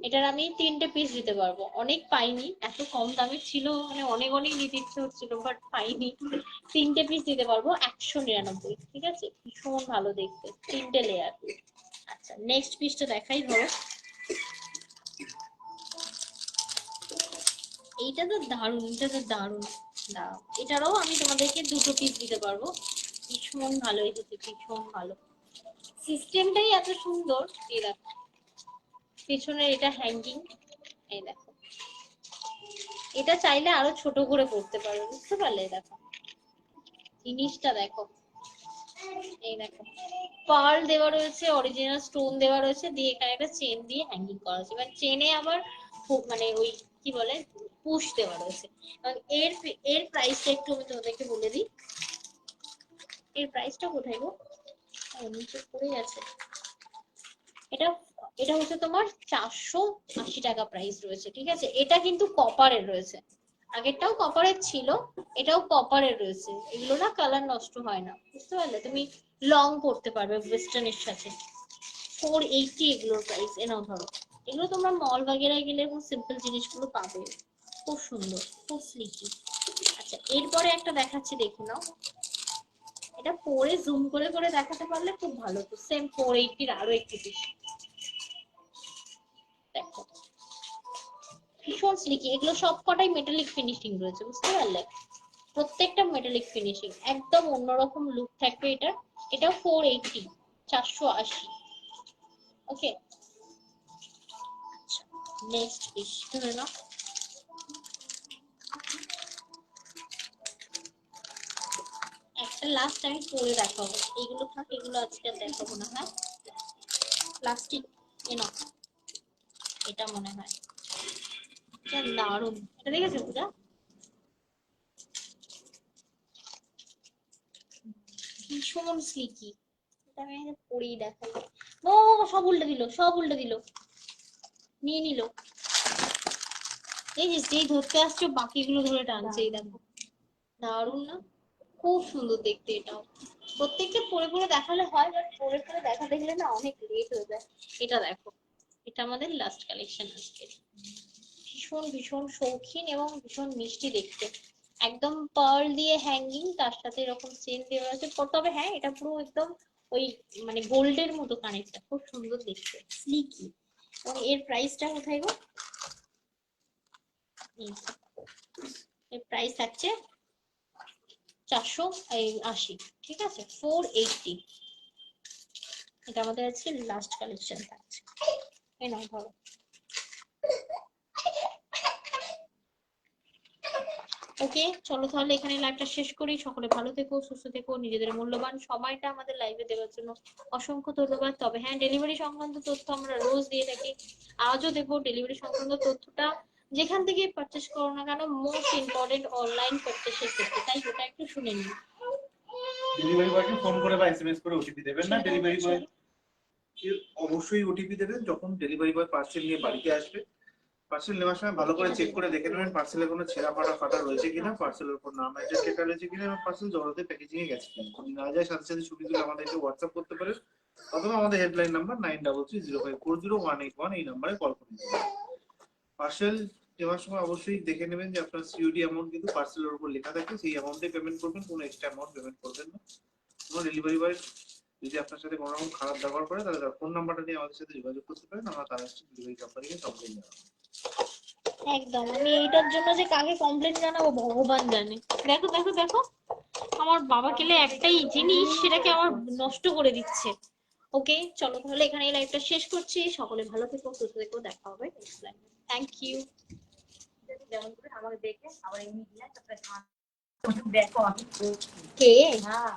এটার আমি 3টে পিস দিতে পারবো, অনেক পাইনি, এত কম দামে ছিল, মানে অনেক অনেক নিতে ইচ্ছে হচ্ছিল, বাট পাইনি। 3টে পিস দিতে পারবো 199, ঠিক আছে? ভীষণ ভালো দেখতে, 3টে লেয়ার। আচ্ছা, নেক্সট পিসটা দেখাই, ধরো। এইটা তো দারুণ, এটা তো দারুণ। দাঁড়াও, এটারও আমি তোমাদেরকে 2টো পিস দিতে পারবো। ভীষণ ভালো এসেছে, ভীষণ ভালো, সিস্টেমটাই এত সুন্দর। এই দেখো পেছনে এটা হ্যাঙ্গিং, এই দেখো, এটা চাইলে আরো ছোট করে পড়তে পারো, বুঝতে পারলে? দেখো জিনিসটা দেখো, এই দেখো পার্ল দেওয়া রয়েছে, অরিজিনাল স্টোন দেওয়া রয়েছে, দিয়ে এখানে একটা চেন দিয়ে হ্যাঙ্গিং করা আছে। এবার চেনে আবার খুব মানে ওই কি বলে, পুশ দেওয়া রয়েছে। এবং এর প্রাইসটা একটু আমি তোমাদেরকে বলে দিই। এর প্রাইসটা কোথায় গো, নিচে পড়ে গেছে। এটা এটা হচ্ছে তোমার 480 টাকা প্রাইস রয়েছে, ঠিক আছে? এটা কিন্তু কপারের রয়েছে, আগেরটাও কপারের ছিল, এটাও কপারের রয়েছে। এগুলো না কালার নষ্ট হয় না, বুঝতে পারলে? তুমি লং পরতে পারবে ওয়েস্টার্নের সাথে। 480 এগুলোর প্রাইস। নাও ধরো, এগুলো তোমরা মল বাগেরায় গেলে খুব সিম্পল জিনিসগুলো পাবে, খুব সুন্দর, খুব স্লিকি। আচ্ছা, এরপরে একটা দেখাচ্ছি, দেখে নাও। এটা পরে জুম করে করে দেখাতে পারলে খুব ভালো। তো সেম 480 এর আরো একটি পিস দেখো, ভীষণ স্লিকি। এগুলো সব কটাই মেটালিক ফিনিশিং রয়েছে, বুঝতে পারলে? প্রত্যেকটা মেটালিক ফিনিশিং, একদম অন্যরকম লুক থাকবে এটা। এটাও 480, 480। ওকে, নেক্সট পিস ধরে নাও। একটা লাস্ট আমি পরে দেখাবো, এগুলো থাক, এগুলো আজকে আর দেখাবো না। হ্যাঁ, প্লাস্টিক নাও, এটা মনে হয় এটা দারুণ। এটা দেখেছো পূজা? ভীষণ স্লিকি। এটা আমি পরেই দেখাই। ও, সব উল্টে দিল, সব উল্টে দিল, নিয়ে নিল। এই যে যেই ধরতে আসছো বাকিগুলো ধরে টানছে, এই দেখো। দারুণ না? খুব সুন্দর দেখতে এটাও। প্রত্যেকটা পরে পরে দেখালে হয়, বাট পরে পরে দেখা দেখলে না অনেক লেট হয়ে যায়। এটা দেখো, এটা আমাদের লাস্ট কালেকশন আজকে। ভীষণ ভীষণ শৌখিন এবং ভীষণ মিষ্টি দেখতে। একদম পার্ল দিয়ে হ্যাঙ্গিং, তার সাথে এরকম চেন দেওয়া আছে। তবে হ্যাঁ, এটা পুরো একদম ওই মানে গোল্ডের মতো কানেকটা, খুব সুন্দর দেখতে, স্লিকি। এবং এর প্রাইসটা কোথায় গো? এর প্রাইস থাকছে 480। ঠিক আছে, 480। এটা আমাদের আজকে লাস্ট কালেকশন থাকছে। এই নাও ধরো। ওকে, চলো তাহলে এখানে লাইভটা শেষ করি। সকলে ভালো থেকো, সুস্থ থেকো, নিজেদের মূল্যবান সময়টা আমাদের লাইভে দেওয়ার জন্য অসংখ্য ধন্যবাদ। তবে হ্যাঁ, ডেলিভারি সংক্রান্ত তথ্য আমরা রোজ দিয়ে থাকি, আজও দেবো। ডেলিভারি সংক্রান্ত তথ্যটা যেখান থেকে পারচেস করো না কেন, মোস্ট ইম্পর্টেন্ট অনলাইন পারচেসের ক্ষেত্রে, তাই ওটা একটু শুনে নিন। ডেলিভারি বয়কে ফোন করে বা এসএমএস করে ওটিপি দেবেন না। ডেলিভারি বয় অবশ্যই ওটিপি দেবেন যখন ডেলিভারি বয় পার্সেল নিয়ে বাড়িতে আসবে। পার্সেল নেওয়ার সময় ভালো করে চেক করে দেখে নেবেন পার্সেলে কোনো ছেঁড়া ফাটা ফাটা রয়েছে কিনা, পার্সেলের উপর নাম অ্যাড্রেস লেখা রয়েছে কিনা, এবং পার্সেল জড়াতে প্যাকেজিং এ গেছে কিনা। যদি না যায়, সাথে সাথে ছবিগুলো আমাদেরকে হোয়াটসঅ্যাপ করতে পারেন, অথবা আমাদের হেডলাইন নাম্বার 9330540181 এই নাম্বারে কল করে দিতে পারেন। পার্সেল নেওয়ার সময় অবশ্যই দেখে নেবেন যে আপনার সিওডি অ্যামাউন্ট কিন্তু পার্সেলের উপর লেখা থাকে, সেই অ্যামাউন্টে পেমেন্ট করবেন, কোনো এক্সট্রা অ্যামাউন্ট পেমেন্ট করবেন না। কোনো ডেলিভারি বয় যদি আপনার সাথে কোনো রকম খারাপ ব্যবহার করে, তাহলে তার ফোন নাম্বারটা নিয়ে আমাদের সাথে যোগাযোগ করতে পারেন, আমরা তার ডেলিভারি কোম্পানিকে কমপ্লেন জানাবো। একদম, আমি এইটার জন্য যে কাকে কমপ্লেন জানাবো ভগবান জানে। দেখো দেখো দেখো, আমার বাবা কেলে একটাই জিনিস সেটাকে আমার নষ্ট করে দিচ্ছে। ওকে, চলো তাহলে এখানে এই লাইভটা শেষ করছি। সকলে ভালো থেকো, সুস্থ থেকো, দেখা হবে নেক্সট লাইভে। Thank you. যেমন করে আমাকে দেখে আবার এমনি দিলে তারপরে দেখো আমি কে? হ্যাঁ